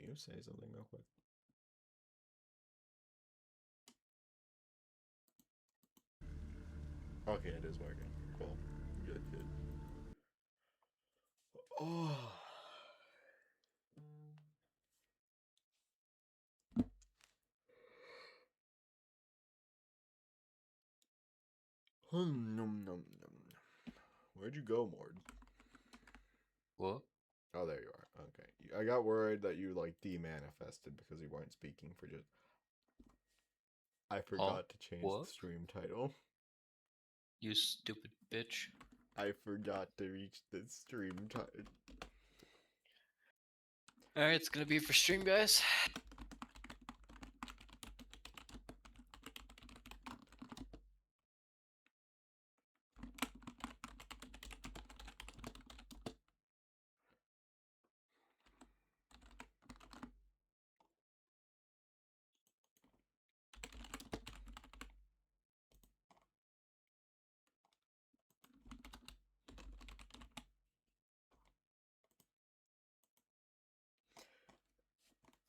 Can you say something real quick? Okay, it is working. Cool. Good, good. Oh. Nom, nom, nom. Where'd you go, Mord? What? Oh, there you are. Okay. I got worried that you, like, demanifested because you weren't speaking for just... I forgot to change What? the stream title. You stupid bitch. I forgot to reach the stream title. Alright, it's gonna be for stream, guys.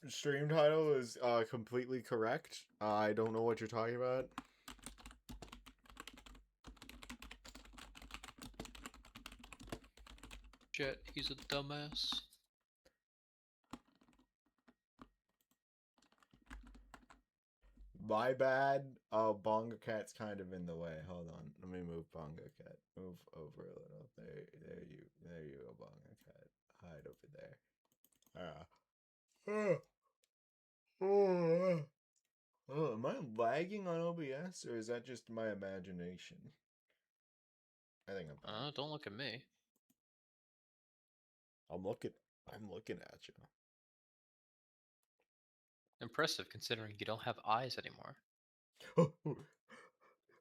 Stream title is completely correct. I don't know what you're talking about. Shit, he's a dumbass. My bad. Bonga Cat's kind of in the way. Hold on. Let me move Bonga Cat. Move over a little. There you go, Bonga Cat. Hide over there. Am I lagging on OBS or is that just my imagination? I think I'm fine. Don't look at me. I'm looking at you. Impressive considering you don't have eyes anymore.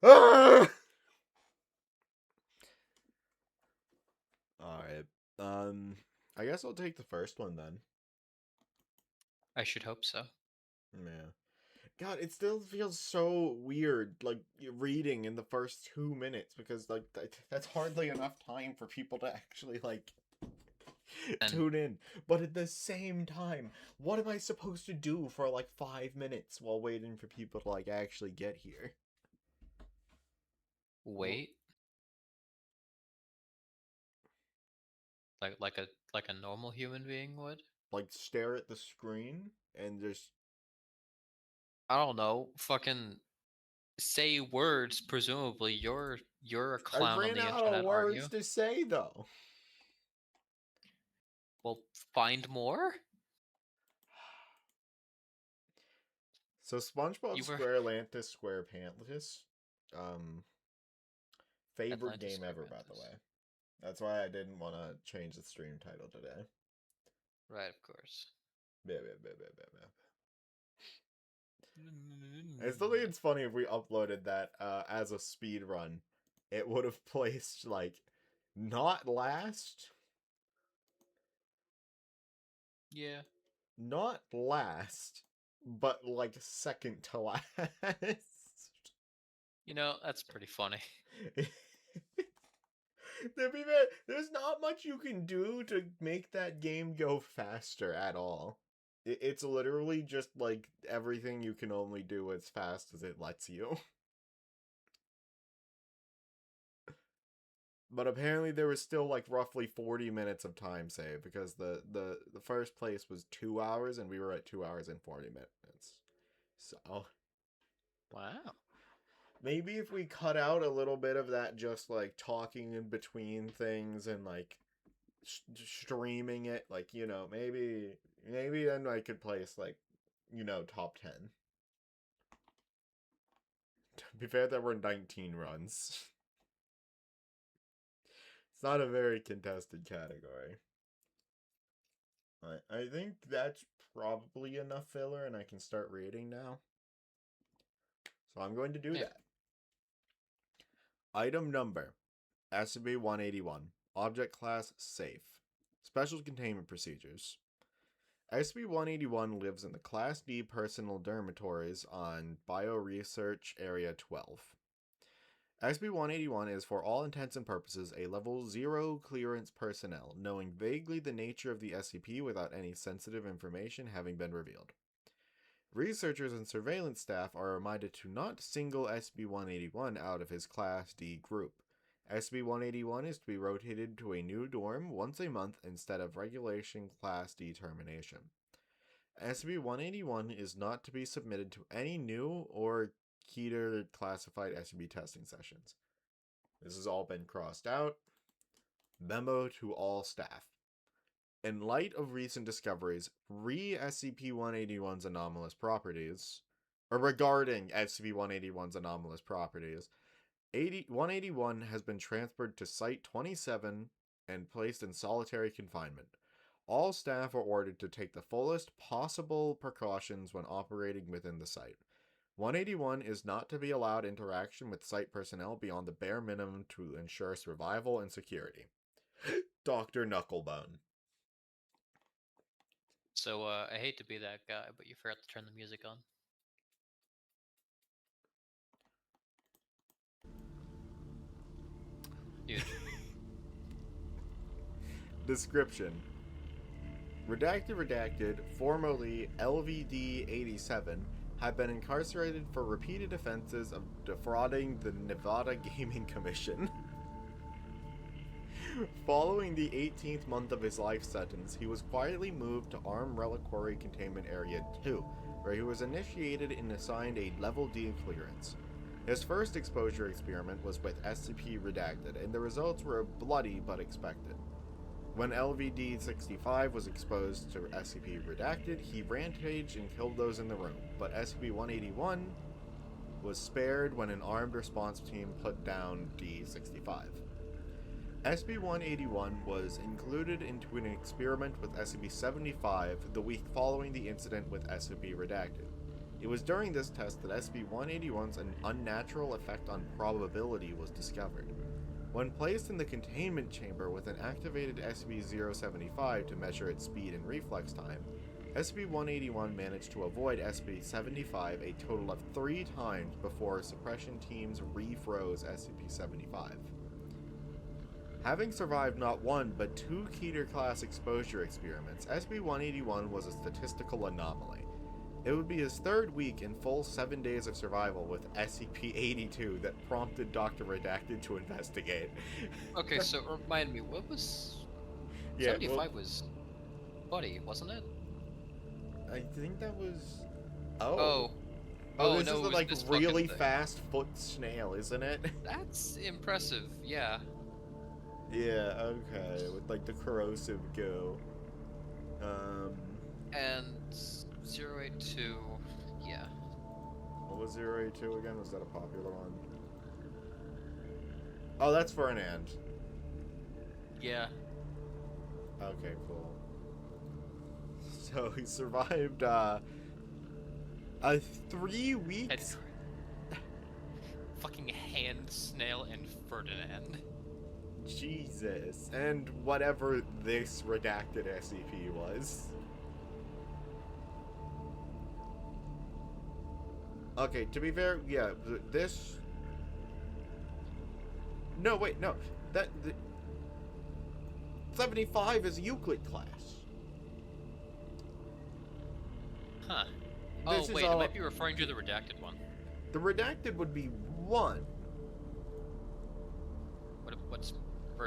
Ah! Alright. I guess I'll take the first one then. I should hope so. Yeah. God, it still feels so weird, like, reading in the first 2 minutes, because, like, that's hardly enough time for people to actually, like, tune in. But at the same time, what am I supposed to do for, like, 5 minutes while waiting for people to, like, actually get here? Wait. Like a normal human being would? Like, stare at the screen and just... I don't know. Fucking say words, presumably. You're a I clown on ran the out of internet, aren't you? words to say, though. Well, find more? So, SpongeBob You were SquareLantis SquarePantis, favorite Atlantis game ever, by the way. That's why I didn't want to change the stream title today. Right, of course. I still think it's funny if we uploaded that as a speed run. It would have placed, like, not last. Yeah. Not last, but, like, second to last. You know, that's pretty funny. There's not much you can do to make that game go faster at all. It's literally just, like, everything you can only do as fast as it lets you. But apparently there was still, like, roughly 40 minutes of time saved, because the first place was 2 hours, and we were at 2 hours and 40 minutes. So... Wow. maybe if we cut out a little bit of that just, like, talking in between things and, like, streaming it, like, you know, maybe then I could place, like, you know, top 10. To be fair, there were 19 runs. It's not a very contested category. I think that's probably enough filler, and I can start rating now. So I'm going to do that. Item number, SCP-181. Object class, safe. Special containment procedures. SCP-181 lives in the Class D personal dormitories on Bioresearch Area 12. SB-181 is for all intents and purposes a level 0 clearance personnel, knowing vaguely the nature of the SCP without any sensitive information having been revealed. Researchers and surveillance staff are reminded to not single SB-181 out of his Class D group. SB-181 is to be rotated to a new dorm once a month instead of regulation Class D termination. SCP-181 is not to be submitted to any new or Keter classified SCP testing sessions. This has all been crossed out. Memo to all staff. In light of recent discoveries SCP-181's anomalous properties, or regarding SCP-181's anomalous properties, 181 has been transferred to Site-27 and placed in solitary confinement. All staff are ordered to take the fullest possible precautions when operating within the site. 181 is not to be allowed interaction with site personnel beyond the bare minimum to ensure survival and security. Dr. Knucklebone. So, I hate to be that guy, but you forgot to turn the music on. Dude. Description. Redacted, formerly LVD-87, had been incarcerated for repeated offenses of defrauding the Nevada Gaming Commission. Following the 18th month of his life sentence, he was quietly moved to Arm Reliquary Containment Area 2, where he was initiated and assigned a Level D clearance. His first exposure experiment was with SCP Redacted, and the results were bloody but expected. When LVD-65 was exposed to SCP Redacted, he rampaged and killed those in the room, but SCP-181 was spared when an armed response team put down D-65. SCP-181 was included into an experiment with SCP-75 the week following the incident with SCP Redacted. It was during this test that SCP-181's unnatural effect on probability was discovered. When placed in the containment chamber with an activated SCP-075 to measure its speed and reflex time, SCP-181 managed to avoid SCP-75 a total of 3 times before suppression teams refroze SCP-75. Having survived not one but 2 Keter-class exposure experiments, SCP-181 was a statistical anomaly. It would be his 3rd week in full 7 days of survival with SCP-82 that prompted Dr. Redacted to investigate. Okay, so remind me, what was... Yeah, 75 was... Buddy, wasn't it? I think that was... Oh, this no, is it the, was like, this really fucking thing. fast foot snail, isn't it? That's impressive, yeah. Yeah, okay, with, like, the corrosive goo. And 082, yeah. What was 082 again? Was that a popular one? Oh, that's Fernand. Yeah. Okay, cool. So he survived, 3 weeks? Fucking Hand, Snail, and Ferdinand. Jesus. And whatever this redacted SCP was. Okay, to be fair, yeah, this... No, wait, no. 75 is Euclid class. Huh. This is wait, all... it might be referring to the redacted one. The redacted would be 1. What's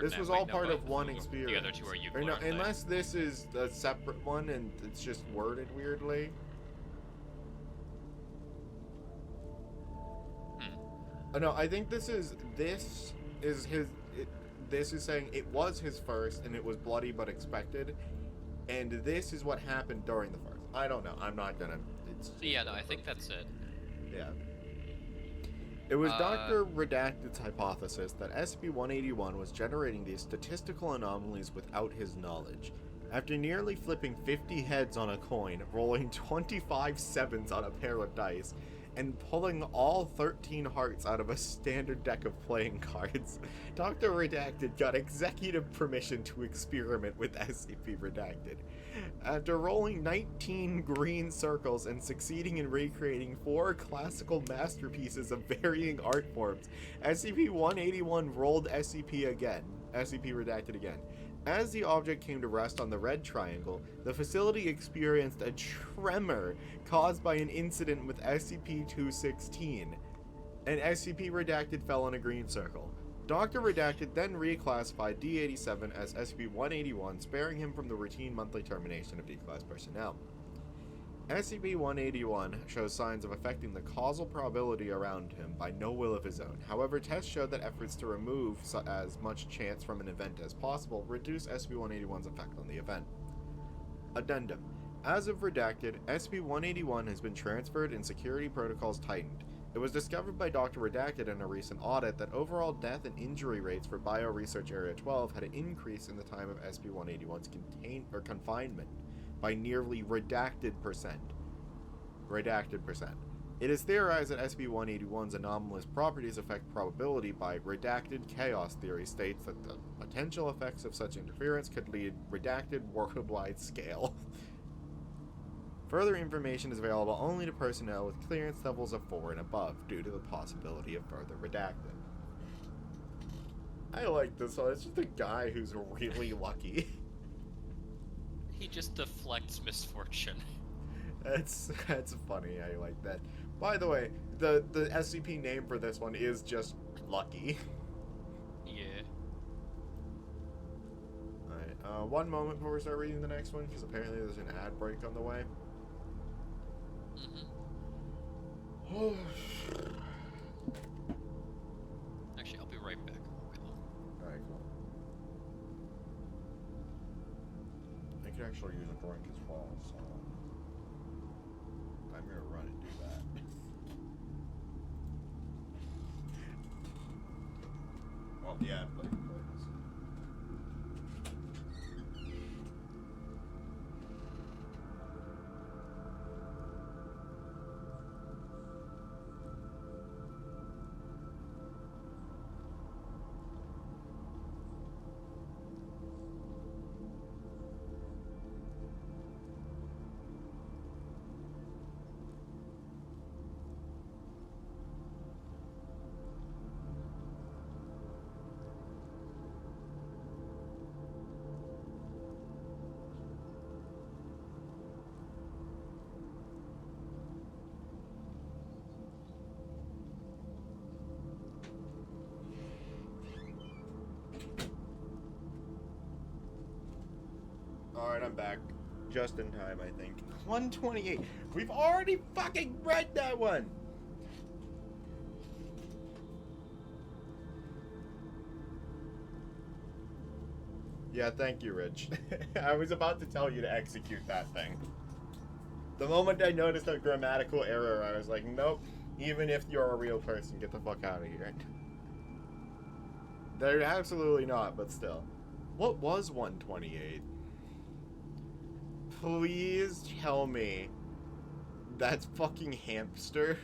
This Ferdinand? was Wait, all no, part but of one the experience. other two are Or Euclid, no, aren't they? unless this is a separate one and it's just worded weirdly. No, I think this is his. This is saying it was his first and it was bloody but expected, and this is what happened during the first. I don't know. I'm not gonna. Yeah, no, I think that's it. Yeah. It was Dr. Redacted's hypothesis that SCP-181 was generating these statistical anomalies without his knowledge. After nearly flipping 50 heads on a coin, rolling 25 sevens on a pair of dice, and pulling all 13 hearts out of a standard deck of playing cards, Dr. Redacted got executive permission to experiment with SCP Redacted. After rolling 19 green circles and succeeding in recreating 4 classical masterpieces of varying art forms, SCP-181 rolled SCP Redacted again. As the object came to rest on the red triangle, the facility experienced a tremor caused by an incident with SCP-216, and SCP Redacted fell on a green circle. Dr. Redacted then reclassified D-87 as SCP-181, sparing him from the routine monthly termination of D-Class personnel. SCP-181 shows signs of affecting the causal probability around him by no will of his own. However, tests showed that efforts to remove as much chance from an event as possible reduce SCP-181's effect on the event. Addendum. As of Redacted, SCP-181 has been transferred and security protocols tightened. It was discovered by Dr. Redacted in a recent audit that overall death and injury rates for Bioresearch Area 12 had an increase in the time of SCP-181's confinement by nearly redacted percent. It is theorized that SCP-181's anomalous properties affect probability by redacted chaos theory states that the potential effects of such interference could lead redacted worldwide scale. Further information is available only to personnel with clearance levels of 4 and above due to the possibility of further redacted. I like this one. It's just a guy who's really lucky. He just deflects misfortune. That's funny. I like that. By the way, the SCP name for this one is just Lucky. Yeah. Alright, one moment before we start reading the next one, because apparently there's an ad break on the way. Mm-hmm. Actually, I'll be right back. Alright, cool. I could actually use a drink as well, so I'm gonna run and do that. Well, yeah, but alright, I'm back. Just in time, I think. 128. We've already fucking read that one! Yeah, thank you, Rich. I was about to tell you to execute that thing. The moment I noticed a grammatical error, I was like, nope. Even if you're a real person, get the fuck out of here. They're absolutely not, but still. What was 128? Please tell me that's fucking hamster.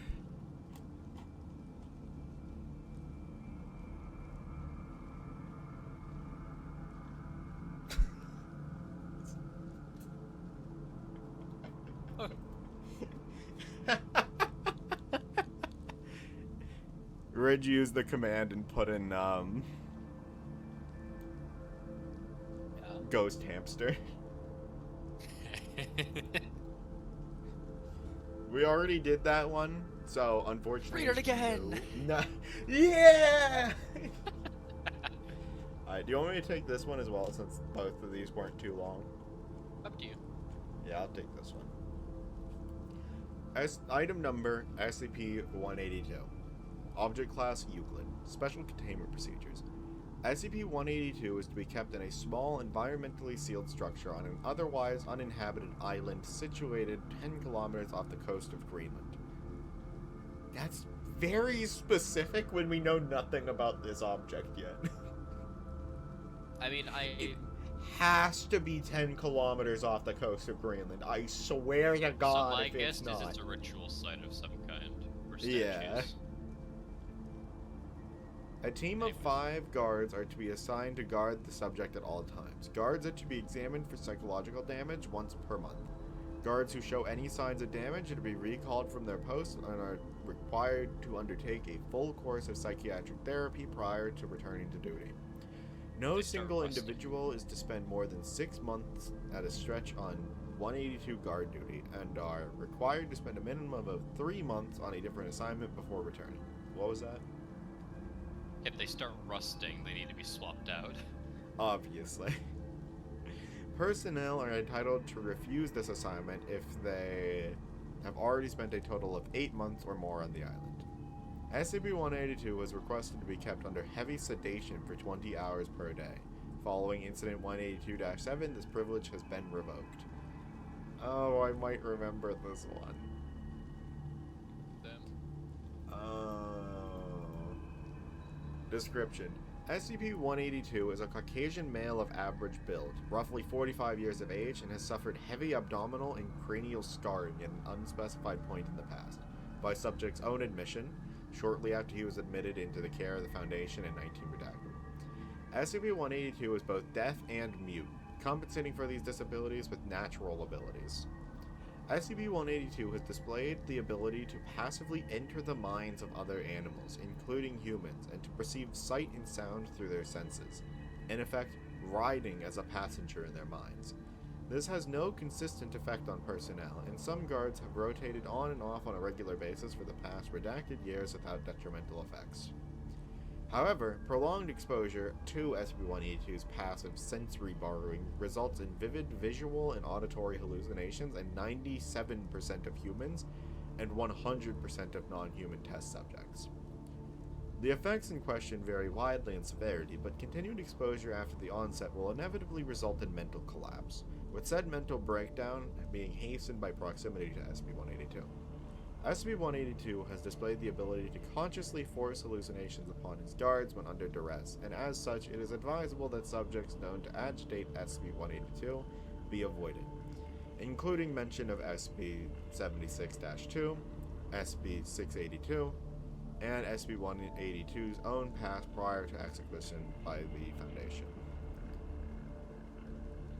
Ridge used the command and put in ghost hamster. We already did that one, so unfortunately. Read it again. No. Yeah. Alright, do you want me to take this one as well, since both of these weren't too long? Up to you. Yeah, I'll take this one. Item number SCP-182. Object class Euclid. Special containment procedures. SCP-182 is to be kept in a small, environmentally sealed structure on an otherwise uninhabited island situated 10 kilometers off the coast of Greenland. That's very specific when we know nothing about this object yet. I mean, It has to be 10 kilometers off the coast of Greenland. I swear to God, so my if guess it's not. is it's a ritual site of some kind. Yeah. statues. A team of Anyways. 5 guards are to be assigned to guard the subject at all times. Guards are to be examined for psychological damage once per month. Guards who show any signs of damage are to be recalled from their posts and are required to undertake a full course of psychiatric therapy prior to returning to duty. No They start single rusting. individual is to spend more than 6 months at a stretch on 182 guard duty and are required to spend a minimum of 3 months on a different assignment before returning. What was that? If they start rusting, they need to be swapped out. Obviously. Personnel are entitled to refuse this assignment if they have already spent a total of 8 months or more on the island. SCP-182 was requested to be kept under heavy sedation for 20 hours per day. Following Incident 182-7, this privilege has been revoked. Oh, I might remember this one. Them. Description. SCP-182 is a Caucasian male of average build, roughly 45 years of age, and has suffered heavy abdominal and cranial scarring at an unspecified point in the past, by subject's own admission, shortly after he was admitted into the care of the Foundation in 19 Redacted. SCP-182 is both deaf and mute, compensating for these disabilities with natural abilities. SCP-182 has displayed the ability to passively enter the minds of other animals, including humans, and to perceive sight and sound through their senses, in effect, riding as a passenger in their minds. This has no consistent effect on personnel, and some guards have rotated on and off on a regular basis for the past redacted years without detrimental effects. However, prolonged exposure to SCP-182's passive sensory borrowing results in vivid visual and auditory hallucinations in 97% of humans and 100% of non-human test subjects. The effects in question vary widely in severity, but continued exposure after the onset will inevitably result in mental collapse, with said mental breakdown being hastened by proximity to SCP-182. SCP-182 has displayed the ability to consciously force hallucinations upon his guards when under duress, and as such, it is advisable that subjects known to agitate SCP-182 be avoided, including mention of SCP-76-2, SCP-682, and SCP-182's own past prior to execution by the Foundation.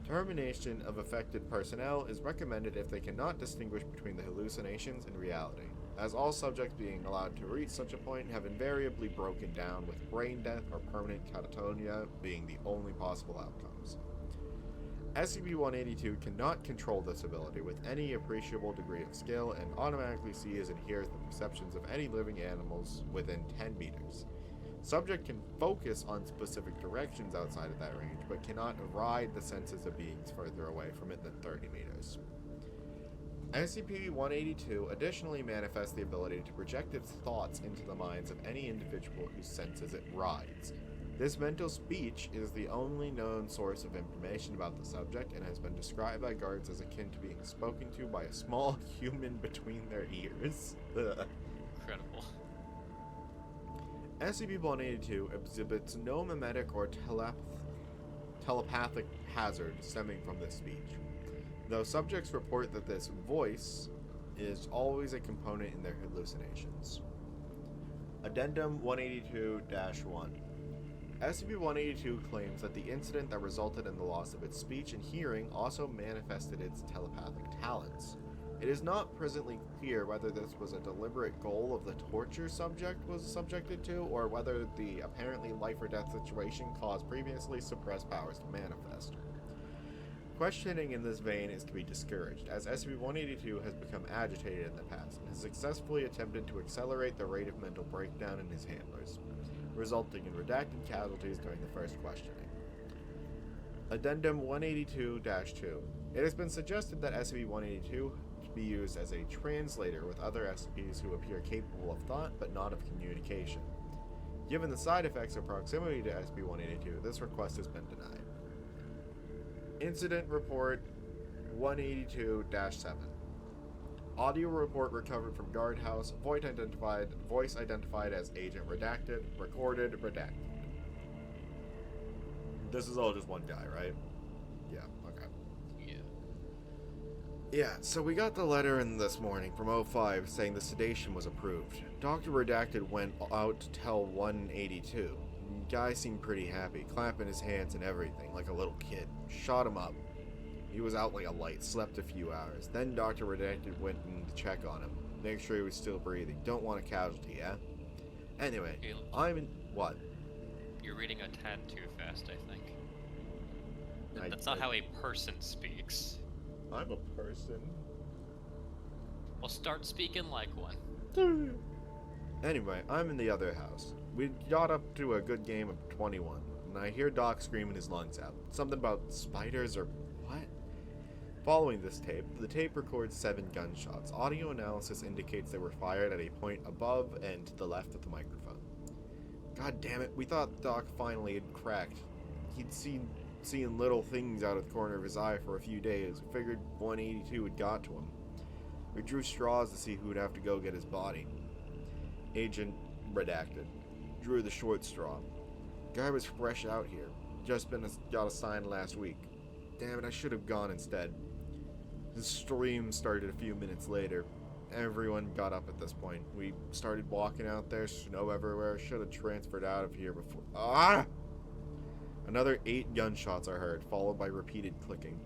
Termination of affected personnel is recommended if they cannot distinguish between the hallucinations and reality, as all subjects being allowed to reach such a point have invariably broken down, with brain death or permanent catatonia being the only possible outcomes. SCP-182 cannot control this ability with any appreciable degree of skill and automatically sees and hears the perceptions of any living animals within 10 meters. Subject can focus on specific directions outside of that range, but cannot ride the senses of beings further away from it than 30 meters. SCP-182 additionally manifests the ability to project its thoughts into the minds of any individual whose senses it rides. This mental speech is the only known source of information about the subject and has been described by guards as akin to being spoken to by a small human between their ears. Incredible. SCP-182 exhibits no mimetic or telepathic hazard stemming from this speech, though subjects report that this voice is always a component in their hallucinations. Addendum 182-1. SCP-182 claims that the incident that resulted in the loss of its speech and hearing also manifested its telepathic talents. It is not presently clear whether this was a deliberate goal of the torture subject was subjected to, or whether the apparently life-or-death situation caused previously suppressed powers to manifest. Questioning in this vein is to be discouraged, as SCP-182 has become agitated in the past and has successfully attempted to accelerate the rate of mental breakdown in his handlers, resulting in redacted casualties during the first questioning. Addendum 182-2. It has been suggested that SCP-182 be used as a translator with other SCPs who appear capable of thought but not of communication. Given the side effects of proximity to SCP-182, this request has been denied. Incident Report 182-7. Audio report recovered from guardhouse, voice identified as Agent Redacted, recorded redacted. This is all just one guy, right? Yeah, okay. Yeah. Yeah, so we got the letter in this morning from O5 saying the sedation was approved. Dr. Redacted went out to tell 182. Guy seemed pretty happy, clapping his hands and everything, like a little kid. Shot him up. He was out like a light, slept a few hours. Then Dr. Redacted went in to check on him. Make sure he was still breathing. Don't want a casualty, yeah? Anyway, I'm in... What? You're reading a tad too fast, I think. That's not how a person speaks. I'm a person. Well, start speaking like one. Anyway, I'm in the other house. We got up to a good game of 21, and I hear Doc screaming his lungs out. Something about spiders or what? Following this tape, the tape records 7 gunshots. Audio analysis indicates they were fired at a point above and to the left of the microphone. God damn it, we thought Doc finally had cracked. He'd seeing little things out of the corner of his eye for a few days. We figured 182 had got to him. We drew straws to see who would have to go get his body. Agent Redacted drew the short straw. Guy was fresh out here. Just got assigned last week. Damn it, I should have gone instead. The stream started a few minutes later. Everyone got up at this point. We started walking out there, snow everywhere. Should have transferred out of here before. Ah! Another 8 gunshots are heard, followed by repeated clicking.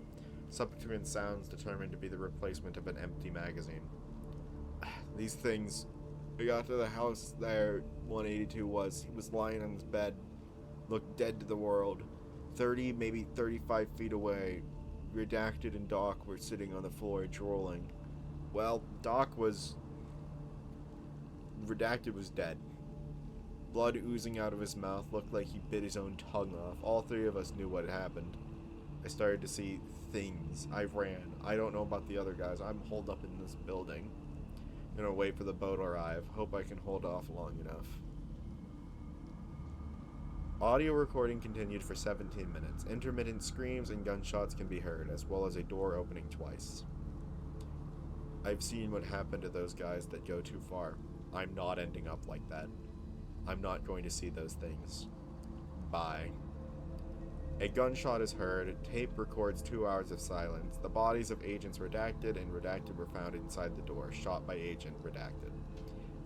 Subsequent sounds determined to be the replacement of an empty magazine. These things... We got to the house there, 182 was. He was lying on his bed, looked dead to the world. 30, maybe 35 feet away, Redacted and Doc were sitting on the floor drooling. Well, Redacted was dead. Blood oozing out of his mouth, looked like he bit his own tongue off. All 3 of us knew what had happened. I started to see things. I ran. I don't know about the other guys. I'm holed up in this building. Gonna wait for the boat to arrive. Hope I can hold off long enough. Audio recording continued for 17 minutes. Intermittent screams and gunshots can be heard, as well as a door opening twice. I've seen what happened to those guys that go too far. I'm not ending up like that. I'm not going to see those things. Bye. A gunshot is heard. Tape records 2 hours of silence. The bodies of Agents Redacted and Redacted were found inside the door, shot by Agent Redacted.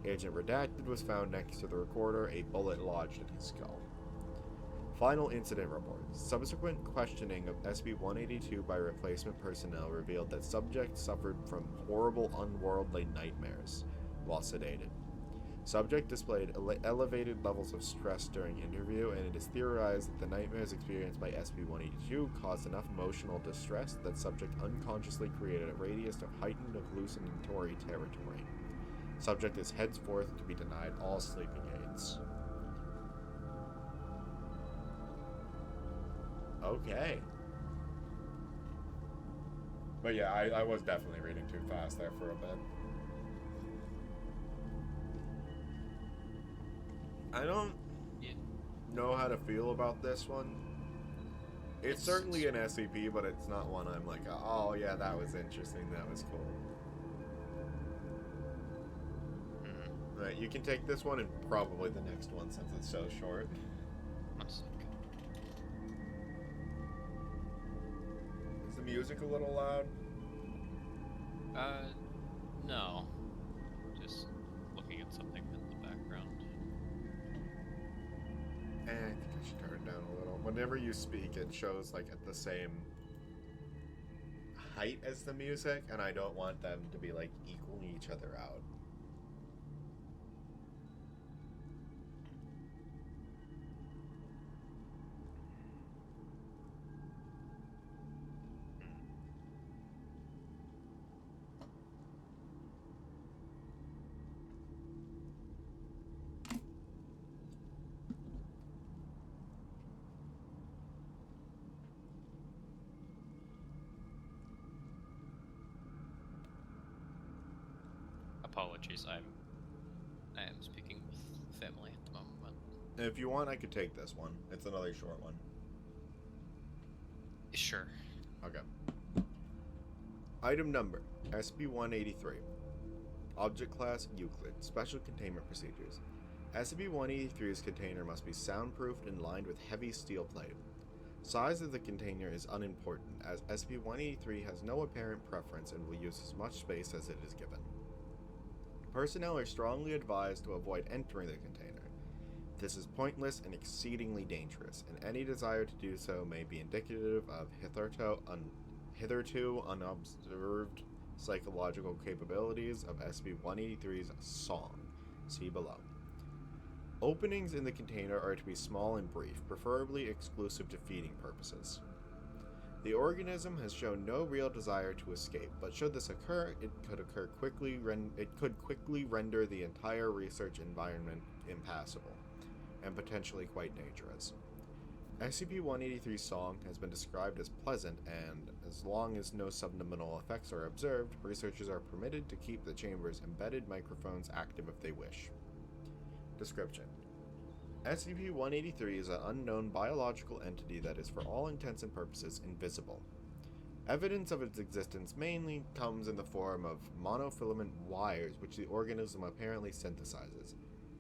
Agent Redacted was found next to the recorder, a bullet lodged in his skull. Final incident reports. Subsequent questioning of SB-182 by replacement personnel revealed that subject suffered from horrible unworldly nightmares while sedated. Subject displayed elevated levels of stress during interview, and it is theorized that the nightmares experienced by SB-182 caused enough emotional distress that subject unconsciously created a radius of heightened hallucinatory territory. Subject is henceforth to be denied all sleeping aids. Okay. But yeah, I was definitely reading too fast there for a bit. I don't know how to feel about this one. It's certainly an SCP, but it's not one I'm like, oh yeah, that was interesting, that was cool. Right, you can take this one and probably the next one since it's so short. Is the music a little loud? No. Just looking at something in the background. I think I should turn it down a little. Whenever you speak, it shows like at the same height as the music, and I don't want them to be like equaling each other out. Apologies, I am speaking with family at the moment. If you want, I could take this one. It's another short one. Sure. Okay. Item number, SB-183. Object class, Euclid. Special containment procedures. SCP-183's container must be soundproofed and lined with heavy steel plate. Size of the container is unimportant, as SCP-183 has no apparent preference and will use as much space as it is given. Personnel are strongly advised to avoid entering the container. This is pointless and exceedingly dangerous, and any desire to do so may be indicative of hitherto unobserved psychological capabilities of SCP-183's song. See below. Openings in the container are to be small and brief, preferably exclusive to feeding purposes. The organism has shown no real desire to escape, but should this occur, it could quickly render the entire research environment impassable, and potentially quite dangerous. SCP-183's song has been described as pleasant, and as long as no subliminal effects are observed, researchers are permitted to keep the chamber's embedded microphones active if they wish. Description: SCP-183 is an unknown biological entity that is for all intents and purposes invisible. Evidence of its existence mainly comes in the form of monofilament wires which the organism apparently synthesizes.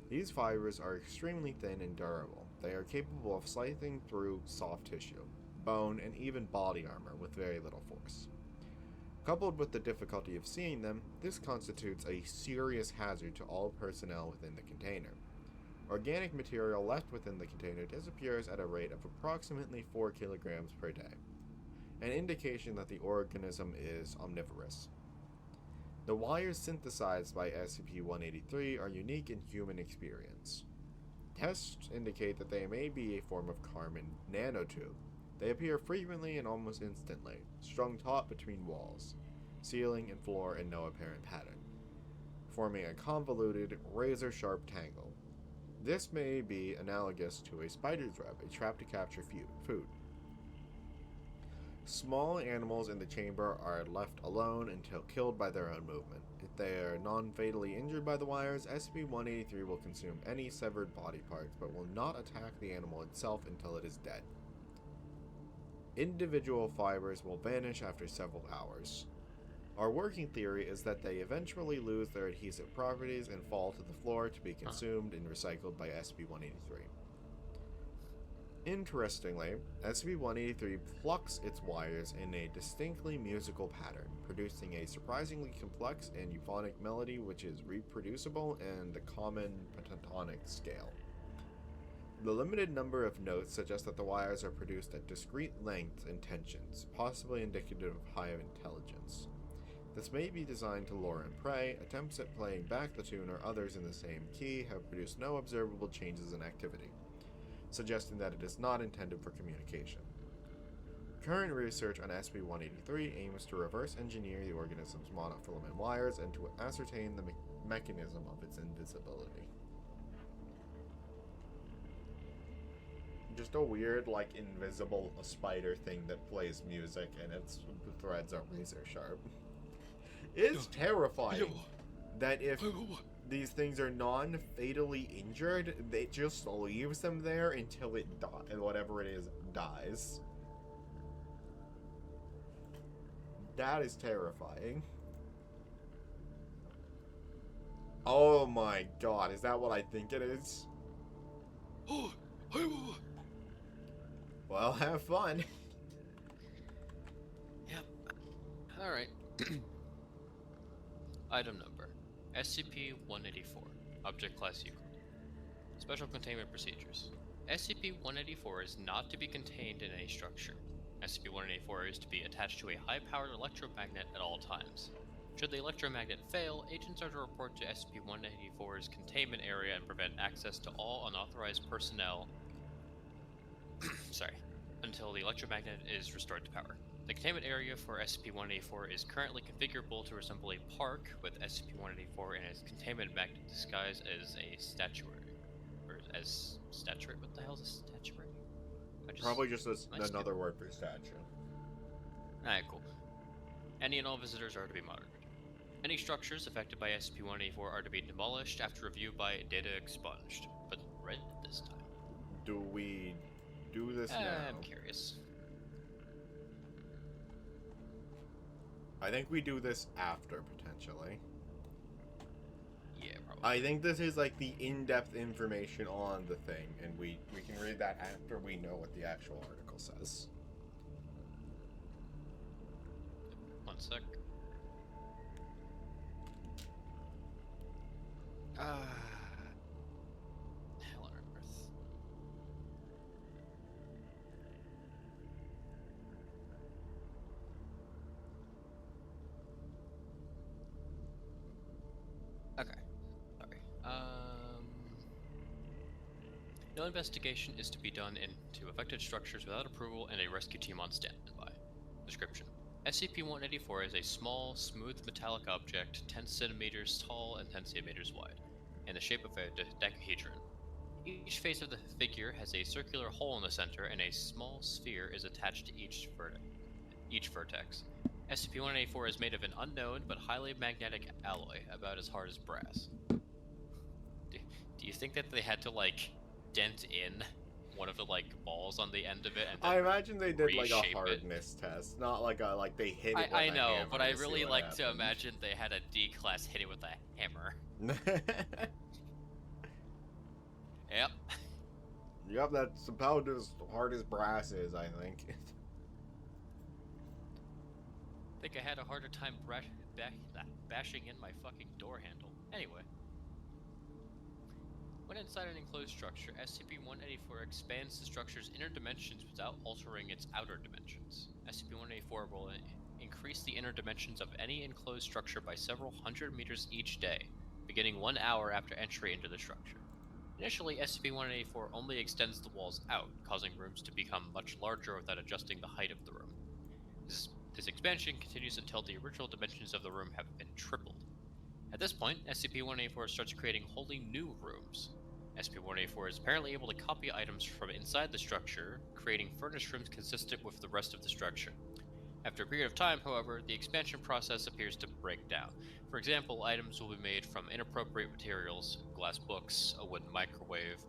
These fibers are extremely thin and durable. They are capable of slicing through soft tissue, bone, and even body armor with very little force. Coupled with the difficulty of seeing them, this constitutes a serious hazard to all personnel within the container. Organic material left within the container disappears at a rate of approximately 4 kilograms per day, an indication that the organism is omnivorous. The wires synthesized by SCP-183 are unique in human experience. Tests indicate that they may be a form of carbon nanotube. They appear frequently and almost instantly, strung taut between walls, ceiling, and floor in no apparent pattern, forming a convoluted, razor-sharp tangle. This may be analogous to a spider's web, a trap to capture food. Small animals in the chamber are left alone until killed by their own movement. If they are non-fatally injured by the wires, SCP-183 will consume any severed body parts, but will not attack the animal itself until it is dead. Individual fibers will vanish after several hours. Our working theory is that they eventually lose their adhesive properties and fall to the floor to be consumed and recycled by SCP-183. Interestingly, SCP-183 plucks its wires in a distinctly musical pattern, producing a surprisingly complex and euphonic melody which is reproducible in the common pentatonic scale. The limited number of notes suggests that the wires are produced at discrete lengths and tensions, possibly indicative of high intelligence. This may be designed to lure and prey. Attempts at playing back the tune or others in the same key have produced no observable changes in activity, suggesting that it is not intended for communication. Current research on SCP-183 aims to reverse engineer the organism's monofilament wires and to ascertain the mechanism of its invisibility. Just a weird, invisible spider thing that plays music and its threads are razor sharp. It's terrifying that if these things are non-fatally injured, it just leaves them there until whatever it is dies. That is terrifying. Oh my god, is that what I think it is? Well, have fun. Yep. Alright. Item number: SCP-184. Object Class Euclid. Special Containment Procedures. SCP-184 is not to be contained in any structure. SCP-184 is to be attached to a high-powered electromagnet at all times. Should the electromagnet fail, agents are to report to SCP-184's containment area and prevent access to all unauthorized personnel until the electromagnet is restored to power. The containment area for SCP-184 is currently configurable to resemble a park, with SCP-184 and its containment magnet disguised as a statuary. Or as statuary? What the hell is a statuary? Probably just another word for statue. Alright, cool. Any and all visitors are to be monitored. Any structures affected by SCP-184 are to be demolished after review by data expunged, but read this time. Do we do this now? I'm curious. I think we do this after, potentially. Yeah, probably. I think this is like the in-depth information on the thing, and we can read that after we know what the actual article says. One sec. Hell on earth. Okay. Sorry. No investigation is to be done into affected structures without approval and a rescue team on standby. Description. SCP-184 is a small, smooth metallic object 10 centimeters tall and 10 centimeters wide, in the shape of a dodecahedron. Each face of the figure has a circular hole in the center, and a small sphere is attached to each vertex. SCP-184 is made of an unknown but highly magnetic alloy, about as hard as brass. Do you think that they had to, like, dent in one of the, like, balls on the end of it and then I imagine they did like a reshape it? hardness test, not like they hit it with I a know, hammer but I to see really what like to happened. imagine they had a D-class hit it with a hammer. Yep. Yep, that's about as hard as brass is, I think. Think I had a harder time bashing in my fucking door handle. Anyway. When inside an enclosed structure, SCP-184 expands the structure's inner dimensions without altering its outer dimensions. SCP-184 will increase the inner dimensions of any enclosed structure by several hundred meters each day, beginning 1 hour after entry into the structure. Initially, SCP-184 only extends the walls out, causing rooms to become much larger without adjusting the height of the room. This expansion continues until the original dimensions of the room have been tripled. At this point, SCP-184 starts creating wholly new rooms. SCP-184 is apparently able to copy items from inside the structure, creating furnished rooms consistent with the rest of the structure. After a period of time, however, the expansion process appears to break down. For example, items will be made from inappropriate materials, glass books, a wooden microwave.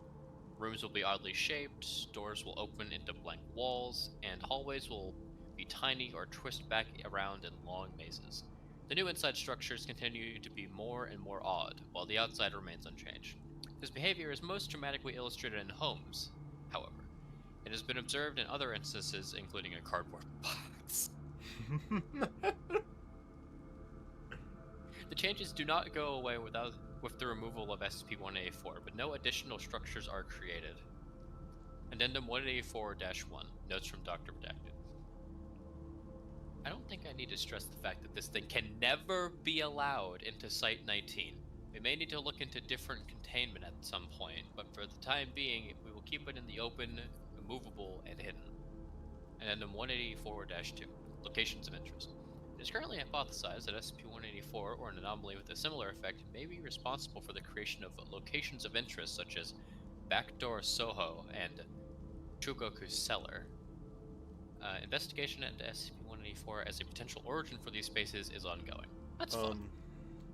Rooms will be oddly shaped, doors will open into blank walls, and hallways will be tiny or twist back around in long mazes. The new inside structures continue to be more and more odd, while the outside remains unchanged. This behavior is most dramatically illustrated in homes, however. It has been observed in other instances, including a cardboard box. The changes do not go away with the removal of SCP-184, but no additional structures are created. Addendum 184-1, notes from Dr. Redacted. I don't think I need to stress the fact that this thing can never be allowed into Site-19. We may need to look into different containment at some point, but for the time being, we will keep it in the open, immovable, and hidden. Addendum 184-2, locations of interest. It is currently hypothesized that SCP-184, or an anomaly with a similar effect, may be responsible for the creation of locations of interest such as Backdoor Soho and Chugoku's Cellar. Investigation into SCP-184 as a potential origin for these spaces is ongoing. That's fun.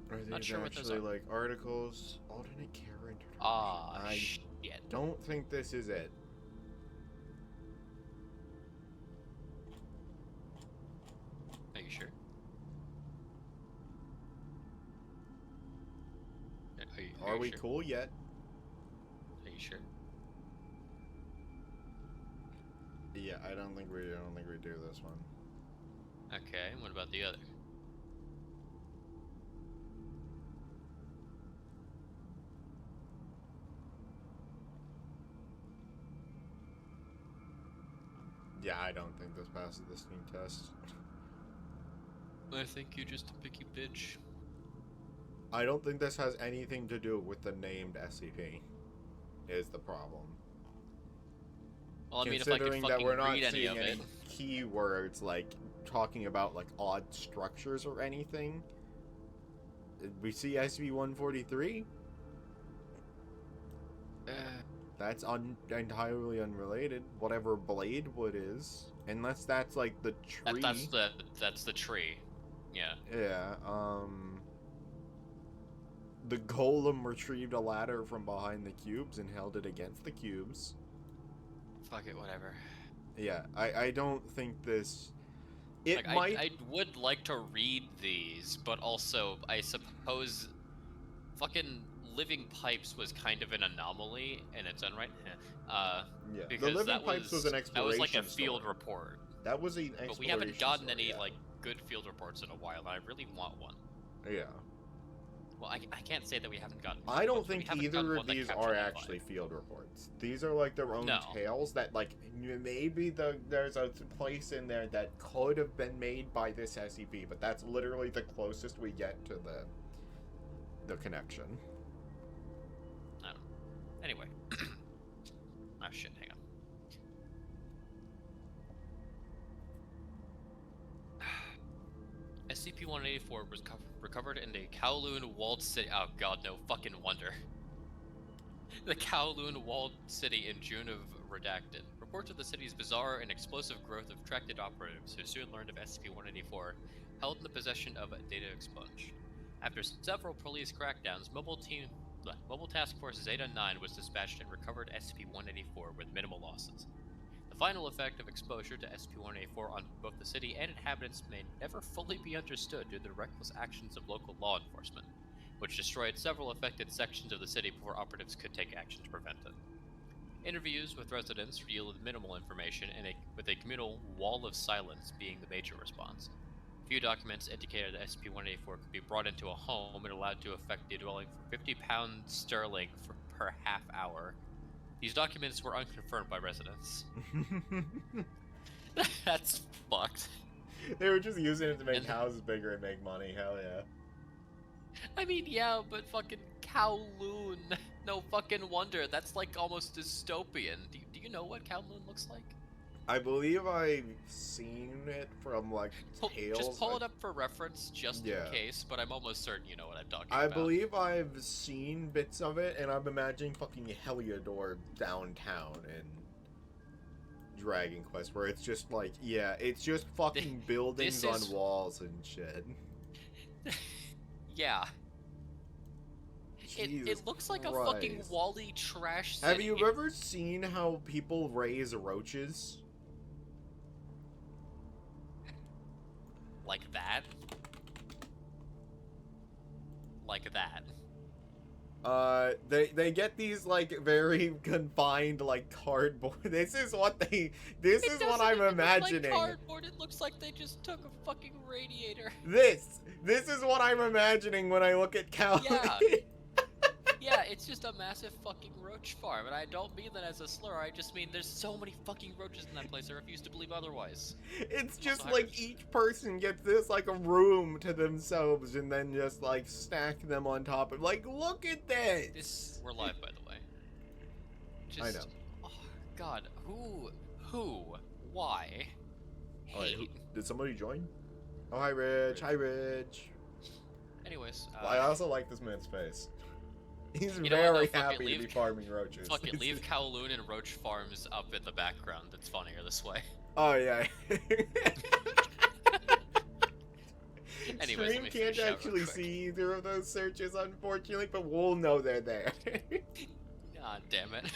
Are these Not sure what those actually are. like articles? Alternate care introduction. Ah, I shit. don't think this is it. Are you sure? Are we sure? cool yet? Are you sure? Yeah, I don't think we do this one. Okay, what about the other? Yeah, I don't think this passes the sneak test. I think you're just a picky bitch. I don't think this has anything to do with the named SCP. Is the problem. Well, I mean, if I could Considering fucking that we're not read any seeing of any it. keywords like talking about like odd structures or anything. Did we see SCP-143? That's entirely unrelated. Whatever Bladewood is, unless that's like the tree. That's the tree. Yeah. Yeah. The golem retrieved a ladder from behind the cubes and held it against the cubes. Fuck it, whatever. Yeah, I don't think this. It Like, might. I would like to read these, but also I suppose fucking living pipes was kind of an anomaly in its own right. Yeah, the Because living pipes was an that was like a exploration field story. report. That was an exploration But we haven't gotten story, any yeah. like good field reports in a while, and I really want one. Yeah. Well, I can't say that we haven't gotten. I don't one, think we haven't either gotten of one that these captured are the actually vibe. field reports. These are like their own No. tales that like maybe there's a place in there that could have been made by this SCP, but that's literally the closest we get to the connection. I don't know. Anyway. Oh shit, hang on. SCP-184 was recovered in the Kowloon walled city. Oh god, no fucking wonder. The Kowloon walled city in June of Redacted. Reports of the city's bizarre and explosive growth attracted operatives who soon learned of SCP-184 held in the possession of data expunged. After several police crackdowns, Mobile Task Force Zeta-9 was dispatched and recovered SCP-184 with minimal losses. The final effect of exposure to SCP-184 on both the city and inhabitants may never fully be understood due to the reckless actions of local law enforcement, which destroyed several affected sections of the city before operatives could take action to prevent it. Interviews with residents yielded minimal information, with a communal wall of silence being the major response. Few documents indicated that SCP-184 could be brought into a home and allowed to affect the dwelling for £50 sterling per half hour. These documents were unconfirmed by residents. That's fucked. They were just using it to make houses bigger and make money. Hell yeah. I mean, yeah, but fucking Kowloon. No fucking wonder. That's like almost dystopian. Do you know what Kowloon looks like? I believe I've seen it from like tales. Just pull it up for reference, just in case. But I'm almost certain you know what I'm talking about. I believe I've seen bits of it, and I'm imagining fucking Heliodor downtown in Dragon Quest, where it's just like, yeah, it's just fucking buildings on walls and shit. Yeah. It looks like a fucking Wall-E trash city. Have you ever seen how people raise roaches? Like that? Like that. They get these like very confined like cardboard. This is what I'm imagining. Like cardboard. It looks like they just took a fucking radiator. This is what I'm imagining when I look at Cal. Yeah. Yeah, it's just a massive fucking roach farm, and I don't mean that as a slur, I just mean there's so many fucking roaches in that place, I refuse to believe otherwise. It's just like each person gets this like a room to themselves and then just like stack them on top of, like, look at this! We're live, by the way. I know. Oh, God, who, why, hate. Did somebody join? Oh, hi Rich, hi Rich. Anyways, well, I also like this man's face. He's very happy to be farming roaches. Fuck it, leave Kowloon and roach farms up in the background. That's funnier this way. Oh yeah. Anyways, Stream can't actually see either of those searches, unfortunately, but we'll know they're there. God damn it.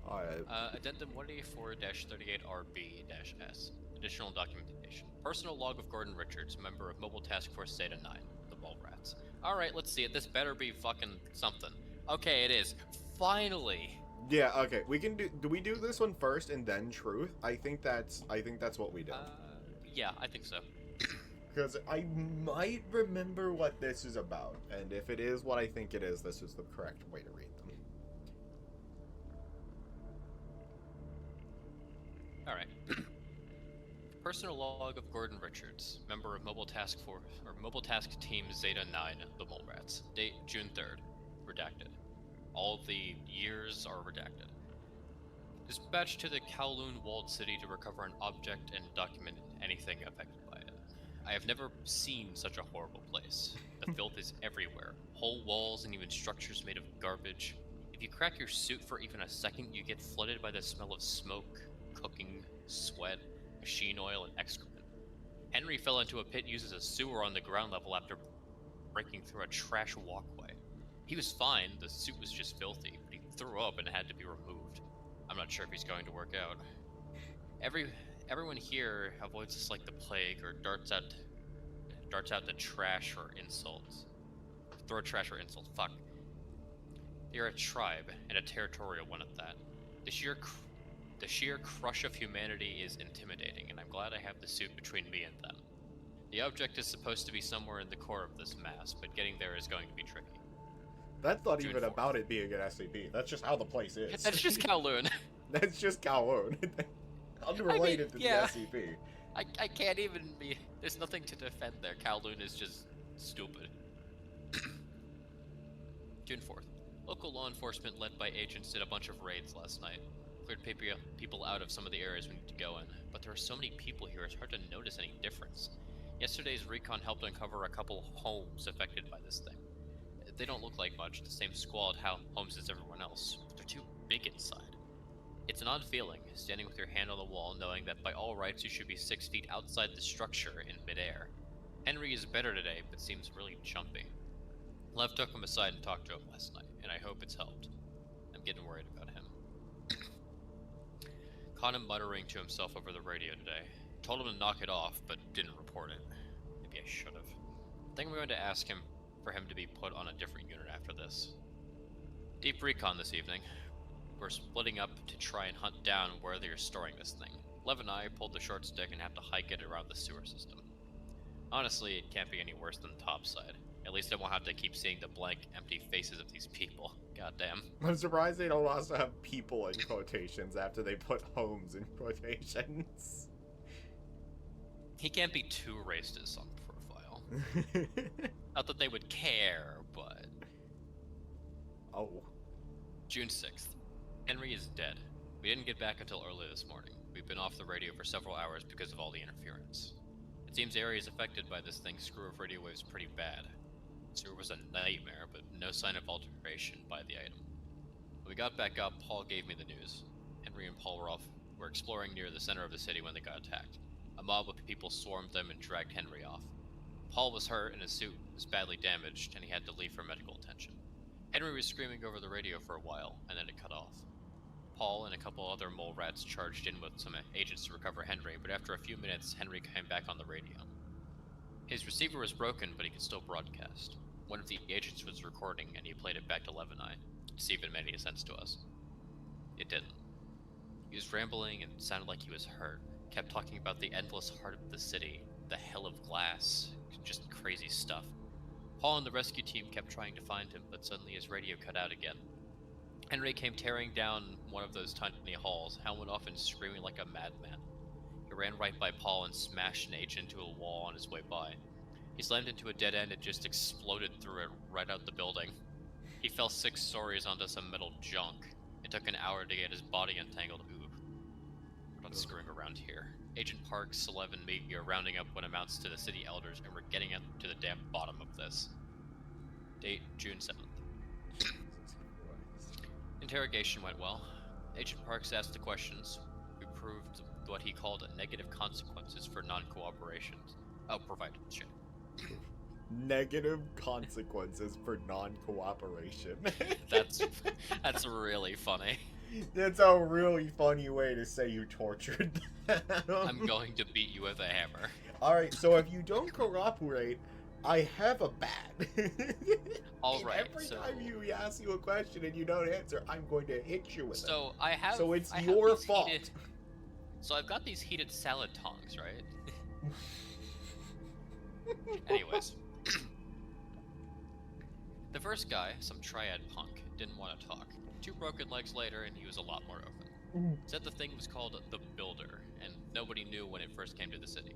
Alright. Addendum 184-38RB-S. Additional documentation. Personal log of Gordon Richards, member of Mobile Task Force Zeta-9, the Mallrats. Alright, let's see it. This better be fucking something. Okay, it is. Finally! Yeah, okay. We can do we do this one first and then truth? I think that's what we do. Yeah, I think so. Because I might remember what this is about, and if it is what I think it is, this is the correct way to read them. Alright. Personal log of Gordon Richards, member of Mobile Task Force, or Mobile Task Team Zeta-9, the Mallrats. Date, June 3rd. Redacted. All the years are redacted. Dispatched to the Kowloon walled city to recover an object and document anything affected by it. I have never seen such a horrible place. The filth is everywhere. Whole walls and even structures made of garbage. If you crack your suit for even a second, you get flooded by the smell of smoke, cooking, sweat, machine oil, and excrement. Henry fell into a pit used as a sewer on the ground level after breaking through a trash walkway. He was fine, the suit was just filthy, but he threw up and had to be removed. I'm not sure if he's going to work out. Everyone here avoids this like the plague, or darts out to trash or insults. Throw trash or insults, fuck. You're a tribe, and a territorial one at that. The sheer crush of humanity is intimidating, and I'm glad I have the suit between me and them. The object is supposed to be somewhere in the core of this mass, but getting there is going to be tricky. That's not June even 4th. about it being an SCP. That's just how the place is. That's just Kowloon. That's just Kowloon. Unrelated to the SCP. I can't even be... There's nothing to defend there. Kowloon is just stupid. June 4th. Local law enforcement led by agents did a bunch of raids last night. Cleared people out of some of the areas we need to go in, but there are so many people here it's hard to notice any difference. Yesterday's recon helped uncover a couple homes affected by this thing. They don't look like much, the same squalid homes as everyone else, but they're too big inside. It's an odd feeling, standing with your hand on the wall knowing that by all rights you should be 6 feet outside the structure in midair. Henry is better today, but seems really jumpy. Lev took him aside and talked to him last night, and I hope it's helped. I'm getting worried about him. Caught him muttering to himself over the radio today. Told him to knock it off, but didn't report it. Maybe I should have. I think I'm going to ask him for him to be put on a different unit after this. Deep recon this evening. We're splitting up to try and hunt down where they're storing this thing. Lev and I pulled the short stick and have to hike it around the sewer system. Honestly, it can't be any worse than the topside. At least I won't have to keep seeing the blank, empty faces of these people. Goddamn. I'm surprised they don't also have people in quotations after they put homes in quotations. He can't be too racist on profile. Not that they would care, but... Oh. June 6th. Henry is dead. We didn't get back until early this morning. We've been off the radio for several hours because of all the interference. It seems areas affected by this thing's screw of radio waves pretty bad. Sewer was a nightmare, but no sign of alteration by the item. When we got back up, Paul gave me the news. Henry and Paul were exploring near the center of the city when they got attacked. A mob of people swarmed them and dragged Henry off. Paul was hurt and his suit was badly damaged, and he had to leave for medical attention. Henry was screaming over the radio for a while, and then it cut off. Paul and a couple other mole rats charged in with some agents to recover Henry, but after a few minutes, Henry came back on the radio. His receiver was broken, but he could still broadcast. One of the agents was recording, and he played it back to Lev and I, to see if it made any sense to us. It didn't. He was rambling and sounded like he was hurt, kept talking about the endless heart of the city, the hell of glass, just crazy stuff. Paul and the rescue team kept trying to find him, but suddenly his radio cut out again. Henry came tearing down one of those tiny halls, helmet off and screaming like a madman. He ran right by Paul and smashed an agent into a wall on his way by. He slammed into a dead end and just exploded through it right out the building. He fell 6 stories onto some metal junk. It took an hour to get his body untangled. Ooh, we're not screwing around here. Agent Parks, Lev, and me are rounding up what amounts to the city elders, and we're getting to the damn bottom of this. Date, June 7th. Interrogation went well. Agent Parks asked the questions. We proved what he called negative consequences for non-cooperation. Oh, provided shit. Negative consequences for non-cooperation. That's really funny. That's a really funny way to say you tortured them. I'm going to beat you with a hammer. Alright, so if you don't cooperate, I have a bat. Alright, every time you ask you a question and you don't answer, I'm going to hit you with it. So it's your fault. So I've got these heated salad tongs, right? Anyways. The first guy, some triad punk, didn't want to talk. 2 broken legs later, and he was a lot more open. Said the thing was called the Builder, and nobody knew when it first came to the city.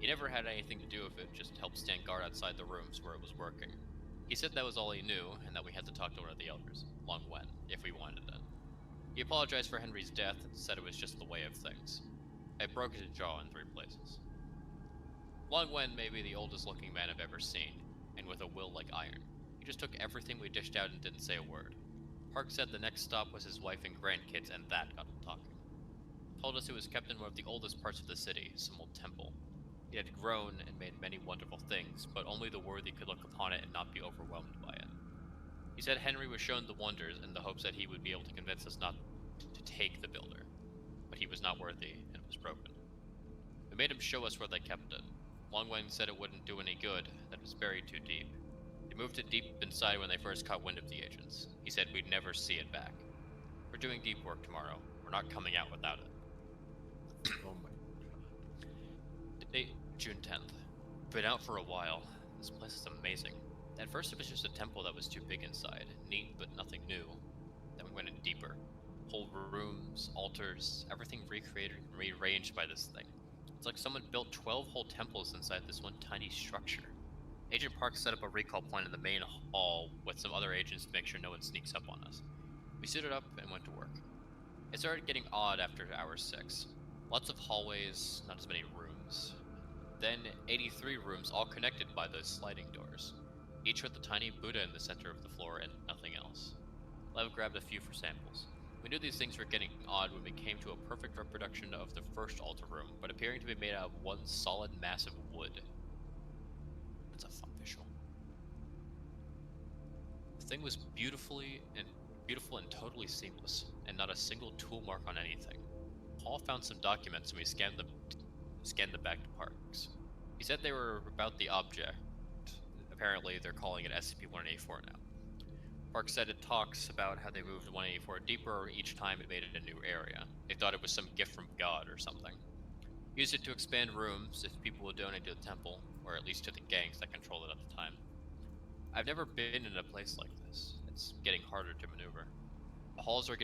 He never had anything to do with it, just helped stand guard outside the rooms where it was working. He said that was all he knew, and that we had to talk to one of the elders, Long Wen, if we wanted it. He apologized for Henry's death and said it was just the way of things. I broke his jaw in 3 places. Long Wen may be the oldest looking man I've ever seen, and with a will like iron. He just took everything we dished out and didn't say a word. Park said the next stop was his wife and grandkids, and that got him talking. Told us it was kept in one of the oldest parts of the city, some old temple. It had grown and made many wonderful things, but only the worthy could look upon it and not be overwhelmed by it. He said Henry was shown the wonders in the hopes that he would be able to convince us not to take the Builder, but he was not worthy and it was broken. We made him show us where they kept it. Long Wen said it wouldn't do any good, that it was buried too deep. The moved it deep inside when they first caught wind of the agents. He said we'd never see it back. We're doing deep work tomorrow. We're not coming out without it. Oh my. Date, June 10th. Been out for a while. This place is amazing. At first it was just a temple that was too big inside. Neat, but nothing new. Then we went in deeper. Whole rooms, altars, everything recreated and rearranged by this thing. It's like someone built 12 whole temples inside this one tiny structure. Agent Park set up a recall point in the main hall with some other agents to make sure no one sneaks up on us. We suited up and went to work. It started getting odd after hour 6. Lots of hallways, not as many rooms. Then 83 rooms all connected by those sliding doors, each with a tiny Buddha in the center of the floor and nothing else. Lev grabbed a few for samples. We knew these things were getting odd when we came to a perfect reproduction of the first altar room, but appearing to be made out of one solid mass of wood. That's a fun visual. The thing was beautiful and totally seamless, and not a single tool mark on anything. Paul found some documents and we scanned them back to Parks. He said they were about the object. Apparently they're calling it SCP-184 now. Parks said it talks about how they moved 184 deeper each time it made it a new area. They thought it was some gift from God or something. Used it to expand rooms if people would donate to the temple, or at least to the gangs that controlled it at the time. I've never been in a place like this. It's getting harder to maneuver. The halls are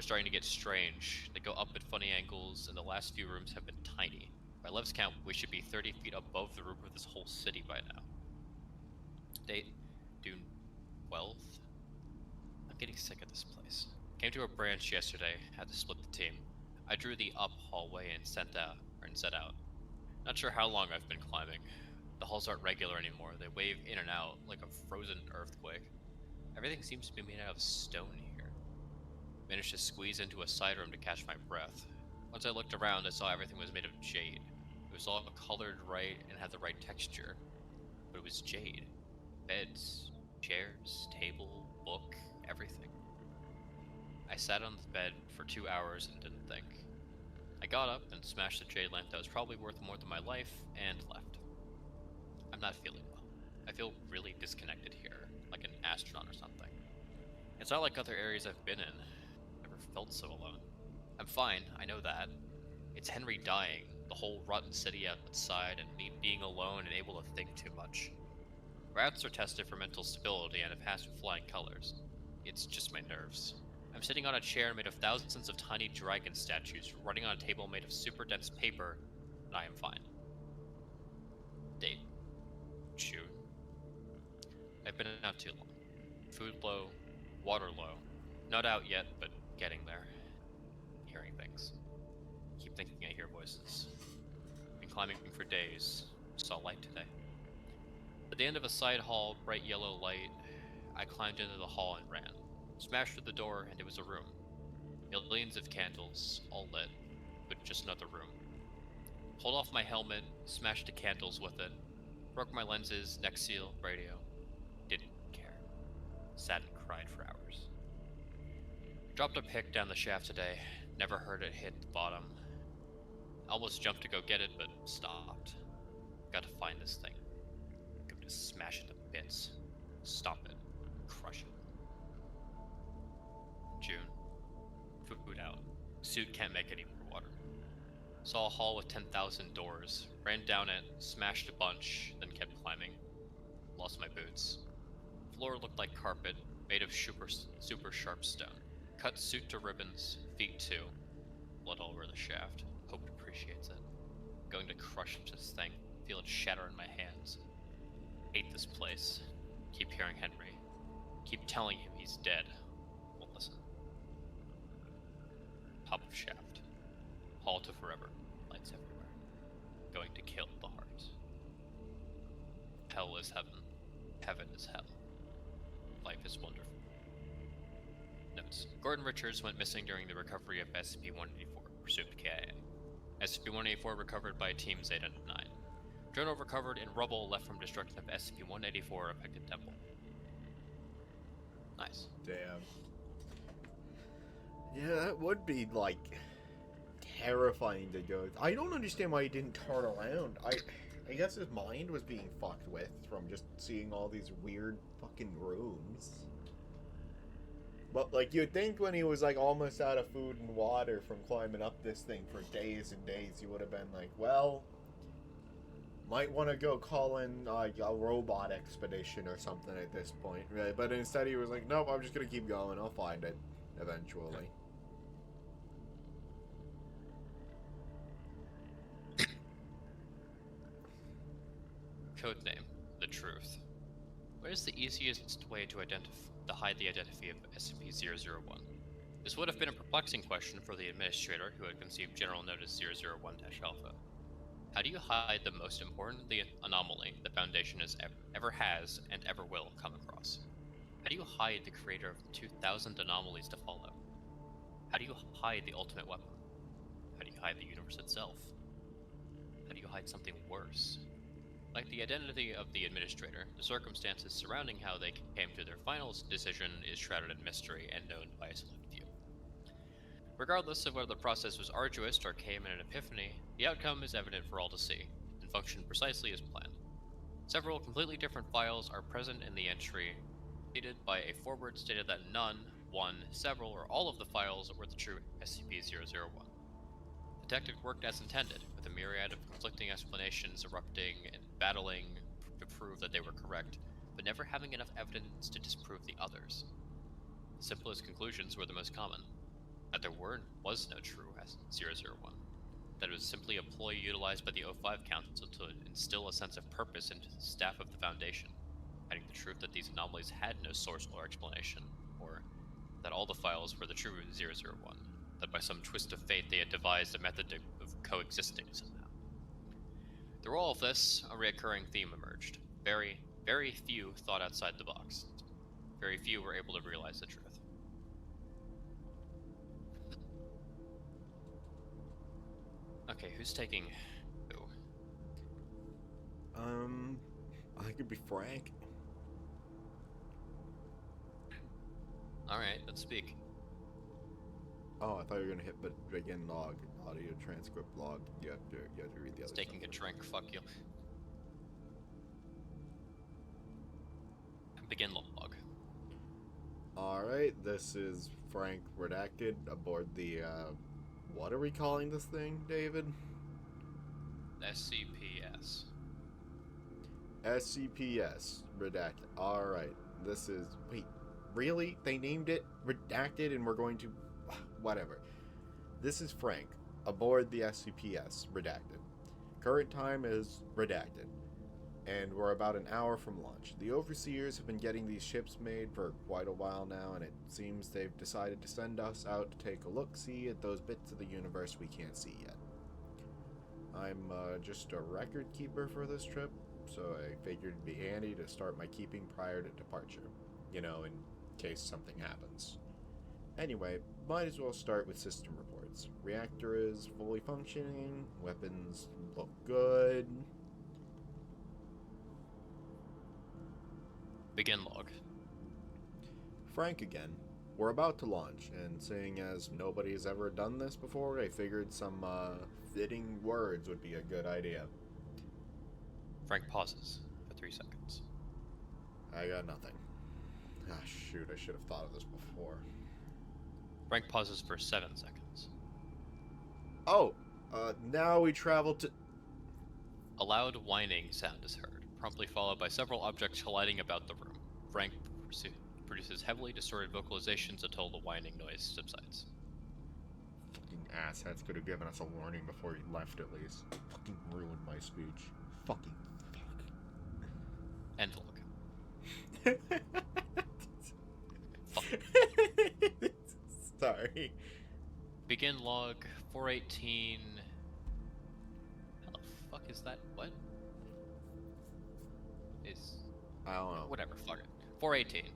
starting to get strange. They go up at funny angles, and the last few rooms have been tiny. By Lev's count, we should be 30 feet above the roof of this whole city by now. Date, June 12th. I'm getting sick of this place. Came to a branch yesterday, had to split the team. I drew the up hallway and set out. Not sure how long I've been climbing. The halls aren't regular anymore. They wave in and out like a frozen earthquake. Everything seems to be made out of stone here. Managed to squeeze into a side room to catch my breath. Once I looked around, I saw everything was made of jade. It was all colored right and had the right texture, but it was jade. Beds, chairs, table, book, everything. I sat on the bed for 2 hours and didn't think. I got up and smashed the jade lamp that was probably worth more than my life and left. I'm not feeling well. I feel really disconnected here, like an astronaut or something. It's not like other areas I've been in. Never felt so alone. I'm fine, I know that. It's Henry dying, the whole rotten city outside, and me being alone and able to think too much. Rats are tested for mental stability and have passed with flying colors. It's just my nerves. I'm sitting on a chair made of thousands of tiny dragon statues, running on a table made of super dense paper, and I am fine. Date, June. I've been out too long. Food low, water low. Not out yet, but getting there. Hearing things. Keep thinking I hear voices. Been climbing for days. Saw light today. At the end of a side hall, bright yellow light, I climbed into the hall and ran. Smashed through the door, and it was a room. Millions of candles, all lit, but just another room. Pulled off my helmet, smashed the candles with it, broke my lenses, neck seal, radio. Didn't care. Sat and cried for hours. Dropped a pick down the shaft today. Never heard it hit the bottom. Almost jumped to go get it, but stopped. Got to find this thing. Go to smash it to bits. Stop it. Crush it. June. Food out. Suit can't make any more water. Saw a hall with 10,000 doors. Ran down it, smashed a bunch, then kept climbing. Lost my boots. Floor looked like carpet, made of super sharp stone. Cut suit to ribbons, feet too. Blood all over the shaft. Hope it appreciates it. Going to crush this thing. Feel it shatter in my hands. Hate this place. Keep hearing Henry. Keep telling him he's dead. Won't listen. Top of shaft. Hall to forever. Lights everywhere. Going to kill the heart. Hell is heaven. Heaven is hell. Life is wonderful. Notes. Gordon Richards went missing during the recovery of SCP-184, presumed KIA. SCP-184 recovered by Team Zeta 9. Journal recovered in rubble left from destruction of SCP-184 affected temple. Nice. Damn. Yeah, that would be, like, terrifying to go. I don't understand why he didn't turn around. I I guess his mind was being fucked with from just seeing all these weird fucking rooms. But, like, you'd think when he was, like, almost out of food and water from climbing up this thing for days and days, he would have been like, well, might want to go call in a robot expedition or something at this point. Right? But instead he was like, nope, I'm just going to keep going. I'll find it eventually. Codename: The Truth. What is the easiest way to hide the identity of SCP-001? This would have been a perplexing question for the administrator who had conceived General Notice 001-Alpha. How do you hide the most important anomaly the Foundation ever has and ever will come across? How do you hide the creator of the 2,000 anomalies to follow? How do you hide the ultimate weapon? How do you hide the universe itself? How do you hide something worse? Like the identity of the administrator, the circumstances surrounding how they came to their final decision is shrouded in mystery and known by a select few. Regardless of whether the process was arduous or came in an epiphany, the outcome is evident for all to see, and functioned precisely as planned. Several completely different files are present in the entry, stated by a forward stated that none, one, several, or all of the files were the true SCP-001. The detective worked as intended, with a myriad of conflicting explanations erupting and battling to prove that they were correct, but never having enough evidence to disprove the others. The simplest conclusions were the most common. That there was no true S-001. That it was simply a ploy utilized by the O5 Council to instill a sense of purpose into the staff of the Foundation, hiding the truth that these anomalies had no source or explanation, or that all the files were the true 001. That by some twist of fate they had devised a method of coexisting somehow. Through all of this, a recurring theme emerged. Very, very few thought outside the box. Very few were able to realize the truth. Okay, who's taking who? I could be Frank. Alright, let's speak. Oh, I thought you were gonna hit, but begin log, audio transcript log. You have to read the other. Taking stuff. a drink. Fuck you. Begin log. All right, this is Frank redacted aboard the. What are we calling this thing, David? SCPs. SCPs redacted. All right, this is. Wait, really? They named it redacted, and we're going to. Whatever. This is Frank, aboard the SCPs, redacted. Current time is redacted, and we're about an hour from launch. The overseers have been getting these ships made for quite a while now, and it seems they've decided to send us out to take a look-see at those bits of the universe we can't see yet. I'm just a record keeper for this trip, so I figured it'd be handy to start my keeping prior to departure. You know, in case something happens. Anyway, might as well start with system reports. Reactor is fully functioning, weapons look good. Begin log. Frank again. We're about to launch, and seeing as nobody's ever done this before, I figured some fitting words would be a good idea. Frank pauses for 3 seconds. I got nothing. Ah, shoot, I should have thought of this before. Frank pauses for 7 seconds. Oh, now we travel to... A loud whining sound is heard, promptly followed by several objects colliding about the room. Frank produces heavily distorted vocalizations until the whining noise subsides. Fucking assheads could have given us a warning before he left at least. Fucking ruined my speech. Fucking fuck. End log. Fuck. Sorry. Begin log 418. How the fuck is that? What? I don't know. Whatever, fuck it. 418.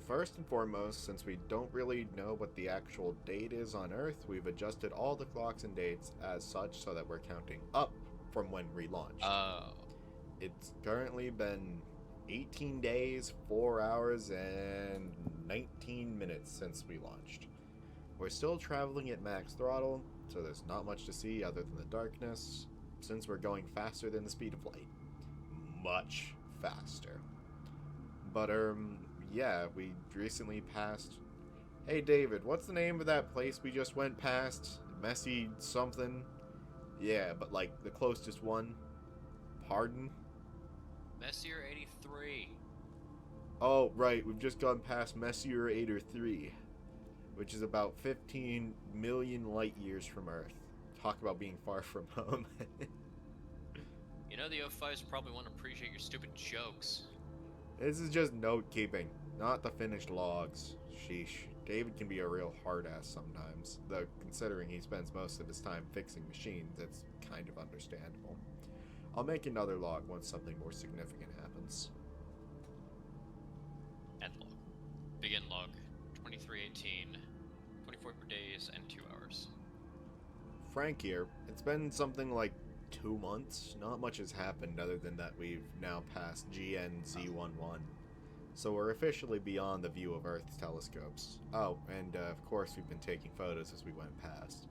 First and foremost, since we don't really know what the actual date is on Earth, we've adjusted all the clocks and dates as such so that we're counting up from when we launched. Oh. It's currently been 18 days, 4 hours, and 19 minutes since we launched. We're still traveling at max throttle, so there's not much to see other than the darkness. since we're going faster than the speed of light. Much faster. But, yeah, we recently passed... Hey, David, what's the name of that place we just went past? Messy something? Yeah, but, like, the closest one? Pardon? Messier 83. Oh, right, we've just gone past Messier 83, which is about 15 million light years from Earth. Talk about being far from home. You know the O5s probably won't appreciate your stupid jokes. This is just note-keeping, not the finished logs. Sheesh. David can be a real hard-ass sometimes, though considering he spends most of his time fixing machines, it's kind of understandable. I'll make another log once something more significant happens. End log. Begin log. 2318. 24 days and 2 hours. Frank here. It's been something like 2 months. Not much has happened other than that we've now passed GNZ11. So we're officially beyond the view of Earth's telescopes. Oh, and of course we've been taking photos as we went past.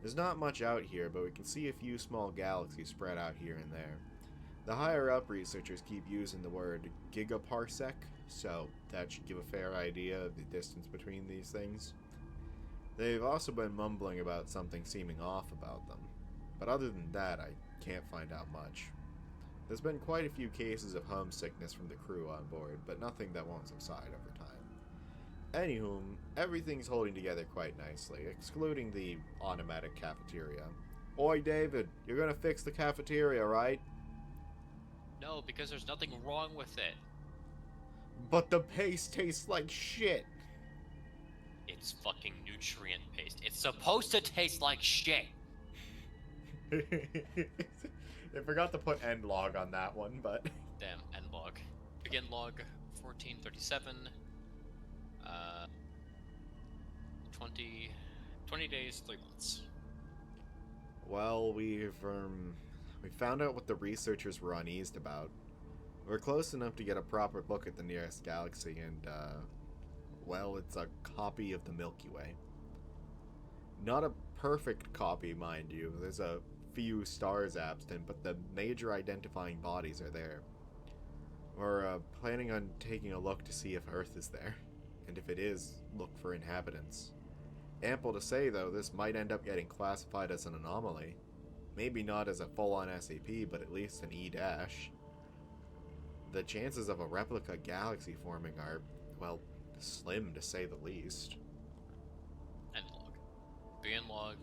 There's not much out here, but we can see a few small galaxies spread out here and there. The higher up researchers keep using the word gigaparsec, so that should give a fair idea of the distance between these things. They've also been mumbling about something seeming off about them, but other than that I can't find out much. There's been quite a few cases of homesickness from the crew on board, but nothing that won't subside over time. Anywho, everything's holding together quite nicely, excluding the automatic cafeteria. Oi, David, you're gonna fix the cafeteria, right? No, because there's nothing wrong with it. But the paste tastes like shit. It's fucking nutrient paste. It's supposed to taste like shit. I forgot to put end log on that one, but... Damn, end log. Begin log 1437. 20 days, 3 months. Well, we found out what the researchers were uneased about. We're close enough to get a proper look at the nearest galaxy, and, well, it's a copy of the Milky Way. Not a perfect copy, mind you. There's a few stars absent, but the major identifying bodies are there. We're planning on taking a look to see if Earth is there, and if it is, look for inhabitants. Ample to say, though, this might end up getting classified as an anomaly. Maybe not as a full-on SCP, but at least an E-. The chances of a replica galaxy forming are, well, slim to say the least. End log. Begin log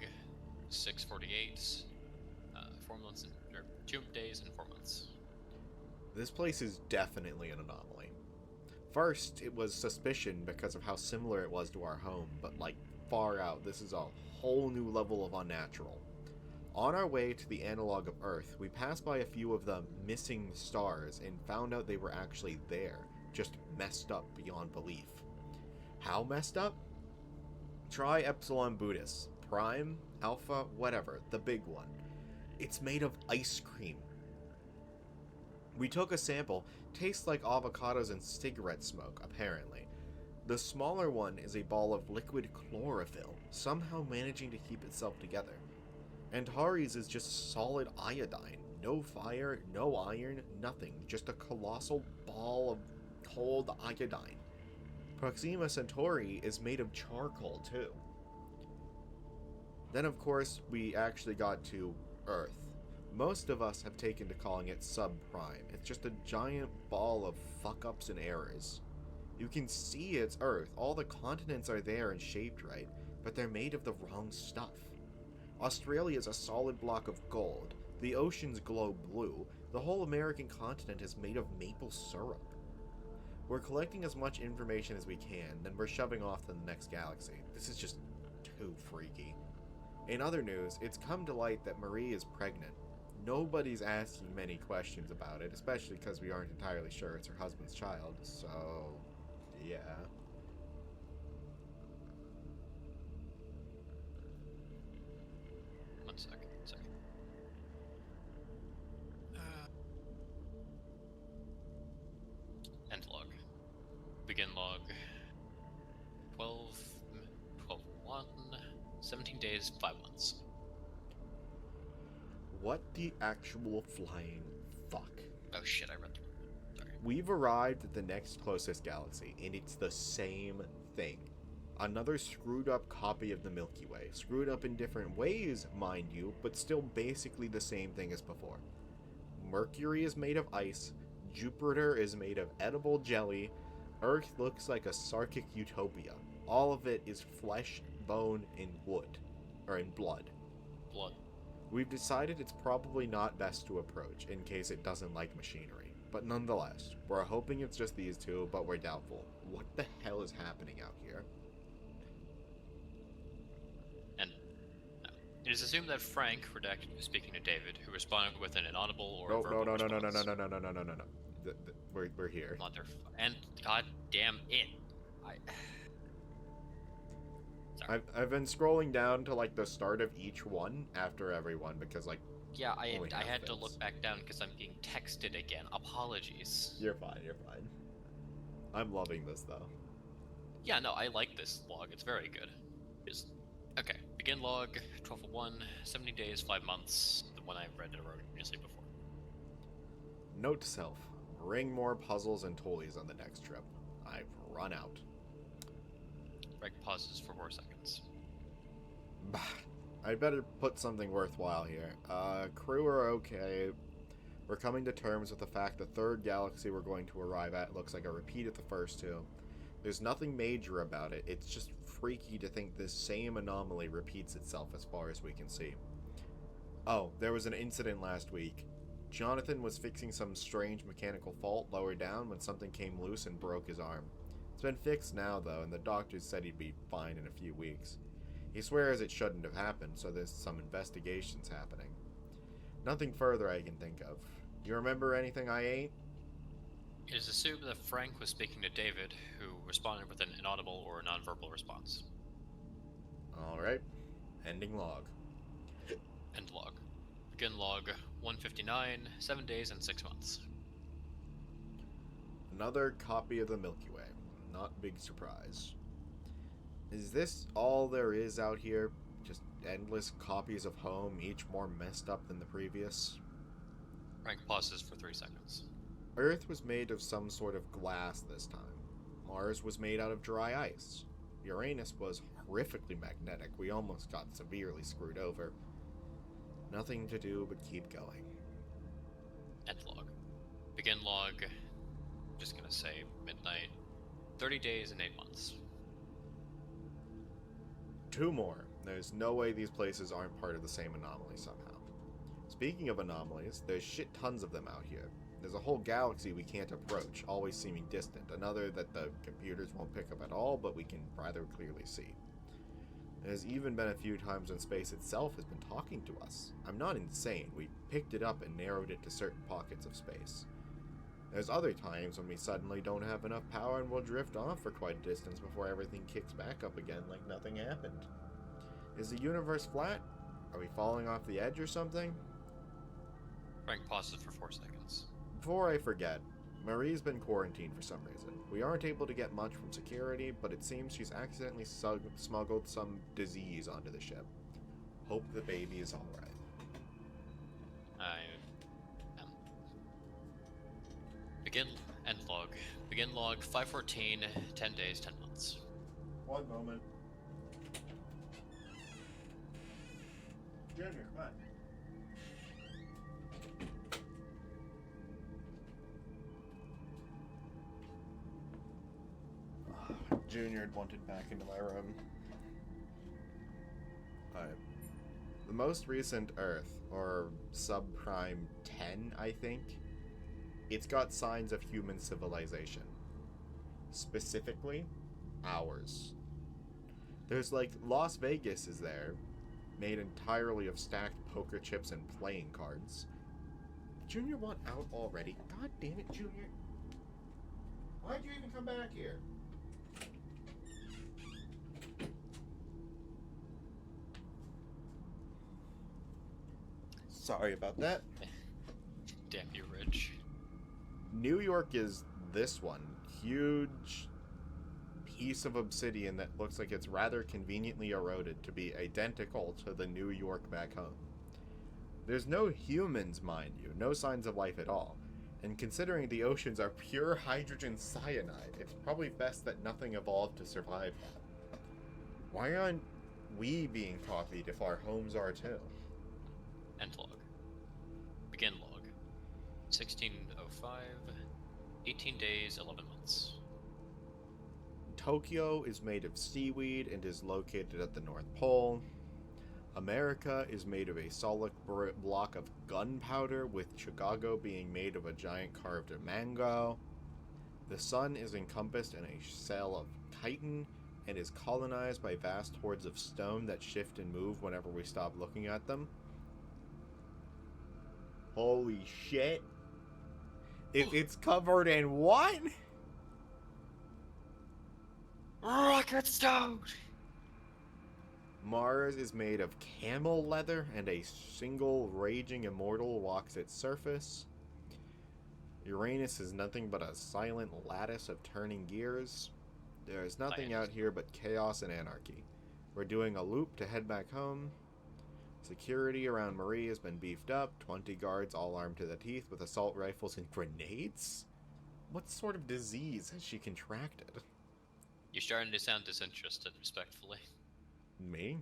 648. 4 months or 2 days and 4 months. This place is definitely an anomaly. First, it was suspicion because of how similar it was to our home, but like far out, this is a whole new level of unnatural. On our way to the analog of Earth, we passed by a few of the missing stars and found out they were actually there, just messed up beyond belief. How messed up? Try Epsilon Buddhis, Prime, Alpha, whatever, the big one. It's made of ice cream. We took a sample, tastes like avocados and cigarette smoke, apparently. The smaller one is a ball of liquid chlorophyll, somehow managing to keep itself together. And Hari's is just solid iodine. No fire, no iron, nothing. Just a colossal ball of cold iodine. Proxima Centauri is made of charcoal, too. Then, of course, we actually got to Earth. Most of us have taken to calling it subprime. It's just a giant ball of fuck-ups and errors. You can see it's Earth. All the continents are there and shaped right, but they're made of the wrong stuff. Australia is a solid block of gold. The oceans glow blue. The whole American continent is made of maple syrup. We're collecting as much information as we can, then we're shoving off to the next galaxy. This is just too freaky. In other news, it's come to light that Marie is pregnant. Nobody's asking many questions about it, especially because we aren't entirely sure it's her husband's child, so... yeah. One second. End log. Begin log 12-1, 17 days, 5 months. What the actual flying fuck? Oh shit, I read the word. Sorry. We've arrived at the next closest galaxy, and it's the same thing. Another screwed up copy of the Milky Way. Screwed up in different ways, mind you, but still basically the same thing as before. Mercury is made of ice, Jupiter is made of edible jelly, Earth looks like a Sarkic utopia. All of it is flesh, bone, and wood. Or in blood. Blood. We've decided it's probably not best to approach, in case it doesn't like machinery. But nonetheless, we're hoping it's just these two, but we're doubtful. What the hell is happening out here? And no. It is assumed that Frank, redacted, was speaking to David, who responded with an inaudible or verbal response. No. We're here. And god damn it. Sorry. I've been scrolling down to like the start of each one after every one because like yeah, I had to look back down because I'm being texted again. Apologies. You're fine. I'm loving this though. Yeah, no, I like this log. It's very good. Okay. Begin log 1201, 70 days, 5 months. The one I read erroneously before. Note to self: bring more puzzles and toys on the next trip. I've run out. Greg pauses for 4 seconds. Bah, I'd better put something worthwhile here. Crew are okay. We're coming to terms with the fact the third galaxy we're going to arrive at looks like a repeat of the first two. There's nothing major about it, it's just freaky to think this same anomaly repeats itself as far as we can see. Oh, there was an incident last week. Jonathan was fixing some strange mechanical fault lower down when something came loose and broke his arm. It's been fixed now, though, and the doctors said he'd be fine in a few weeks. He swears it shouldn't have happened, so there's some investigations happening. Nothing further I can think of. You remember anything I ate? It is assumed that Frank was speaking to David, who responded with an inaudible or nonverbal response. Alright. Ending log. End log. Begin log 159, 7 days and 6 months. Another copy of the Milky Way. Not big surprise. Is this all there is out here? Just endless copies of home, each more messed up than the previous? Frank pauses for 3 seconds. Earth was made of some sort of glass this time. Mars was made out of dry ice. Uranus was horrifically magnetic. We almost got severely screwed over. Nothing to do but keep going. End log. Begin log, just gonna say midnight. 30 days and 8 months. 2 more. There's no way these places aren't part of the same anomaly somehow. Speaking of anomalies, there's shit tons of them out here. There's a whole galaxy we can't approach, always seeming distant. Another that the computers won't pick up at all, but we can rather clearly see. There's even been a few times when space itself has been talking to us. I'm not insane. We picked it up and narrowed it to certain pockets of space. There's other times when we suddenly don't have enough power and we'll drift off for quite a distance before everything kicks back up again like nothing happened. Is the universe flat? Are we falling off the edge or something? Frank pauses for 4 seconds. Before I forget, Marie's been quarantined for some reason. We aren't able to get much from security, but it seems she's accidentally smuggled some disease onto the ship. Hope the baby is alright. Begin end log. Begin log 514, 10 days, 10 months. 1 moment. Junior, come on. Junior had wanted back into my room. Alright. The most recent Earth, or subprime 10, I think, it's got signs of human civilization. Specifically, ours. There's like, Las Vegas is there, made entirely of stacked poker chips and playing cards. Junior want out already? God damn it, Junior. Why'd you even come back here? Sorry about that. Damn you, Rich. New York is this one. Huge piece of obsidian that looks like it's rather conveniently eroded to be identical to the New York back home. There's no humans, mind you, no signs of life at all. And considering the oceans are pure hydrogen cyanide, it's probably best that nothing evolved to survive that. Why aren't we being copied if our homes are too? End log. Begin log. 1605. 18 days, 11 months. Tokyo is made of seaweed and is located at the North Pole. America is made of a solid block of gunpowder, with Chicago being made of a giant carved mango. The sun is encompassed in a cell of chitin and is colonized by vast hordes of stone that shift and move whenever we stop looking at them. Holy shit. It's covered in what? Rocket stone! Mars is made of camel leather, and a single raging immortal walks its surface. Uranus is nothing but a silent lattice of turning gears. There is nothing out here but chaos and anarchy. We're doing a loop to head back home. Security around Marie has been beefed up. 20 guards all armed to the teeth with assault rifles and grenades? What sort of disease has she contracted? You're starting to sound disinterested, respectfully. Me?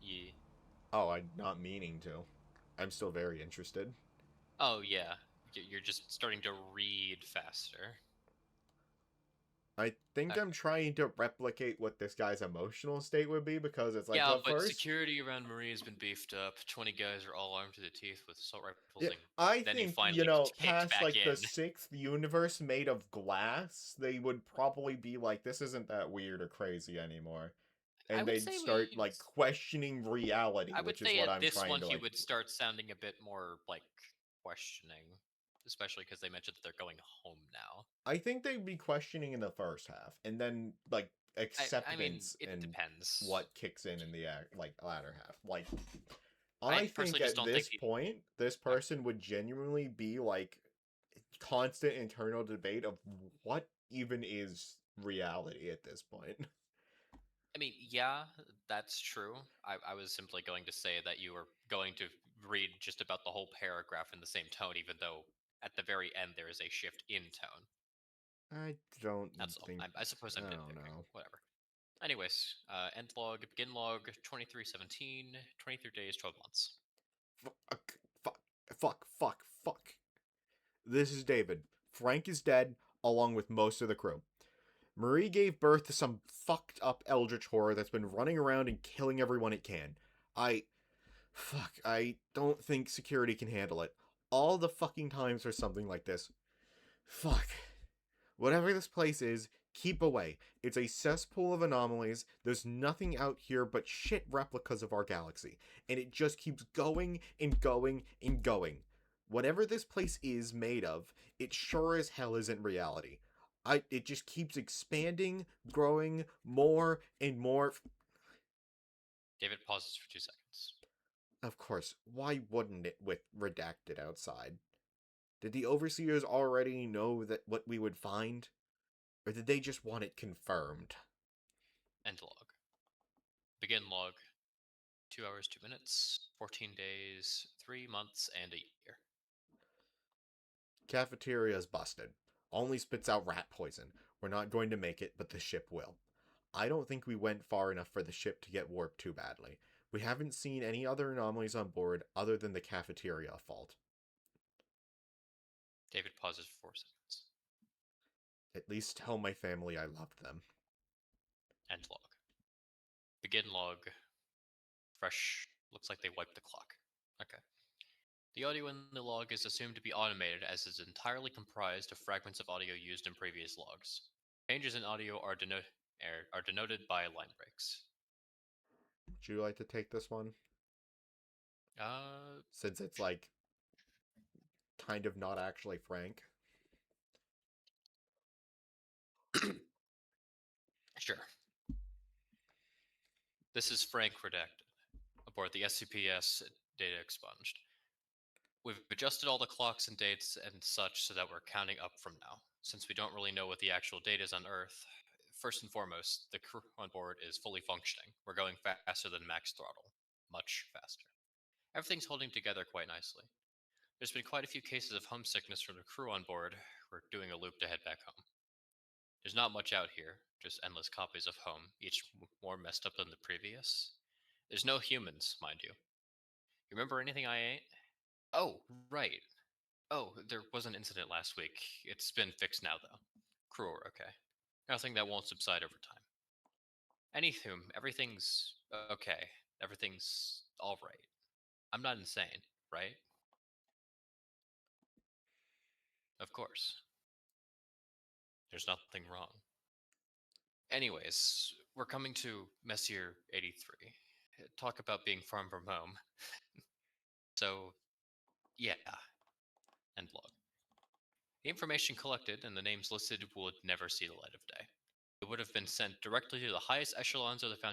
Yeah. Oh, I'm not meaning to. I'm still very interested. Oh, yeah. You're just starting to read faster. I think I'm trying to replicate what this guy's emotional state would be, because it's like, yeah, well, but first, security around Marie has been beefed up. 20 guys are all armed to the teeth with assault rifles, yeah, and I then think, finally kicked past back like in. the sixth universe made of glass, they would probably be like, this isn't that weird or crazy anymore, I and would they'd say start like questioning reality, I would which is say what at I'm this trying one to he like. would start sounding a bit more like questioning, especially because they mentioned that they're going home now. I think they'd be questioning in the first half, and then like I mean, acceptance it and depends. what kicks in the like latter half. Like, I I think personally just at don't think this point, this person would genuinely be like constant internal debate of what even is reality at this point. I mean, yeah, that's true. I was simply going to say that you were going to read just about the whole paragraph in the same tone, even though at the very end there is a shift in tone. I don't That's all. think. I suppose I'm I don't nitpicking. know. Whatever. Anyways, end log, begin log, 2317, 23 days, 12 months. Fuck, fuck, fuck. This is David. Frank is dead, along with most of the crew. Marie gave birth to some fucked up eldritch horror that's been running around and killing everyone it can. I don't think security can handle it. All the fucking times for something like this. Fuck. Whatever this place is, keep away. It's a cesspool of anomalies. There's nothing out here but shit replicas of our galaxy. And it just keeps going and going and going. Whatever this place is made of, it sure as hell isn't reality. It just keeps expanding, growing more and more. David pauses for 2 seconds. Of course, why wouldn't it with redacted outside? Did the overseers already know that what we would find? Or did they just want it confirmed? End log. Begin log. 2 hours, 2 minutes, 14 days, 3 months, and a year. Cafeteria's busted. Only spits out rat poison. We're not going to make it, but the ship will. I don't think we went far enough for the ship to get warped too badly. We haven't seen any other anomalies on board other than the cafeteria fault. David pauses for 4 seconds. At least tell my family I loved them. End log. Begin log. Fresh. Looks like they wiped the clock. Okay. The audio in the log is assumed to be automated, as is entirely comprised of fragments of audio used in previous logs. Changes in audio are denoted by line breaks. Would you like to take this one? Since it's like kind of not actually Frank. Sure. This is Frank redacted aboard the SCPs data expunged. We've adjusted all the clocks and dates and such so that we're counting up from now. Since we don't really know what the actual date is on Earth, first and foremost, the crew on board is fully functioning. We're going faster than max throttle. Much faster. Everything's holding together quite nicely. There's been quite a few cases of homesickness from the crew on board. We're doing a loop to head back home. There's not much out here, just endless copies of home, each more messed up than the previous. There's no humans, mind you. You remember anything I ate? Oh, right. Oh, there was an incident last week. It's been fixed now, though. Crew are okay. Nothing that won't subside over time. Anywho, everything's okay. Everything's alright. I'm not insane, right? Of course. There's nothing wrong. Anyways, we're coming to Messier 83. Talk about being far from home. So, yeah, end log. The information collected and the names listed would never see the light of day. It would have been sent directly to the highest echelons of the Foundation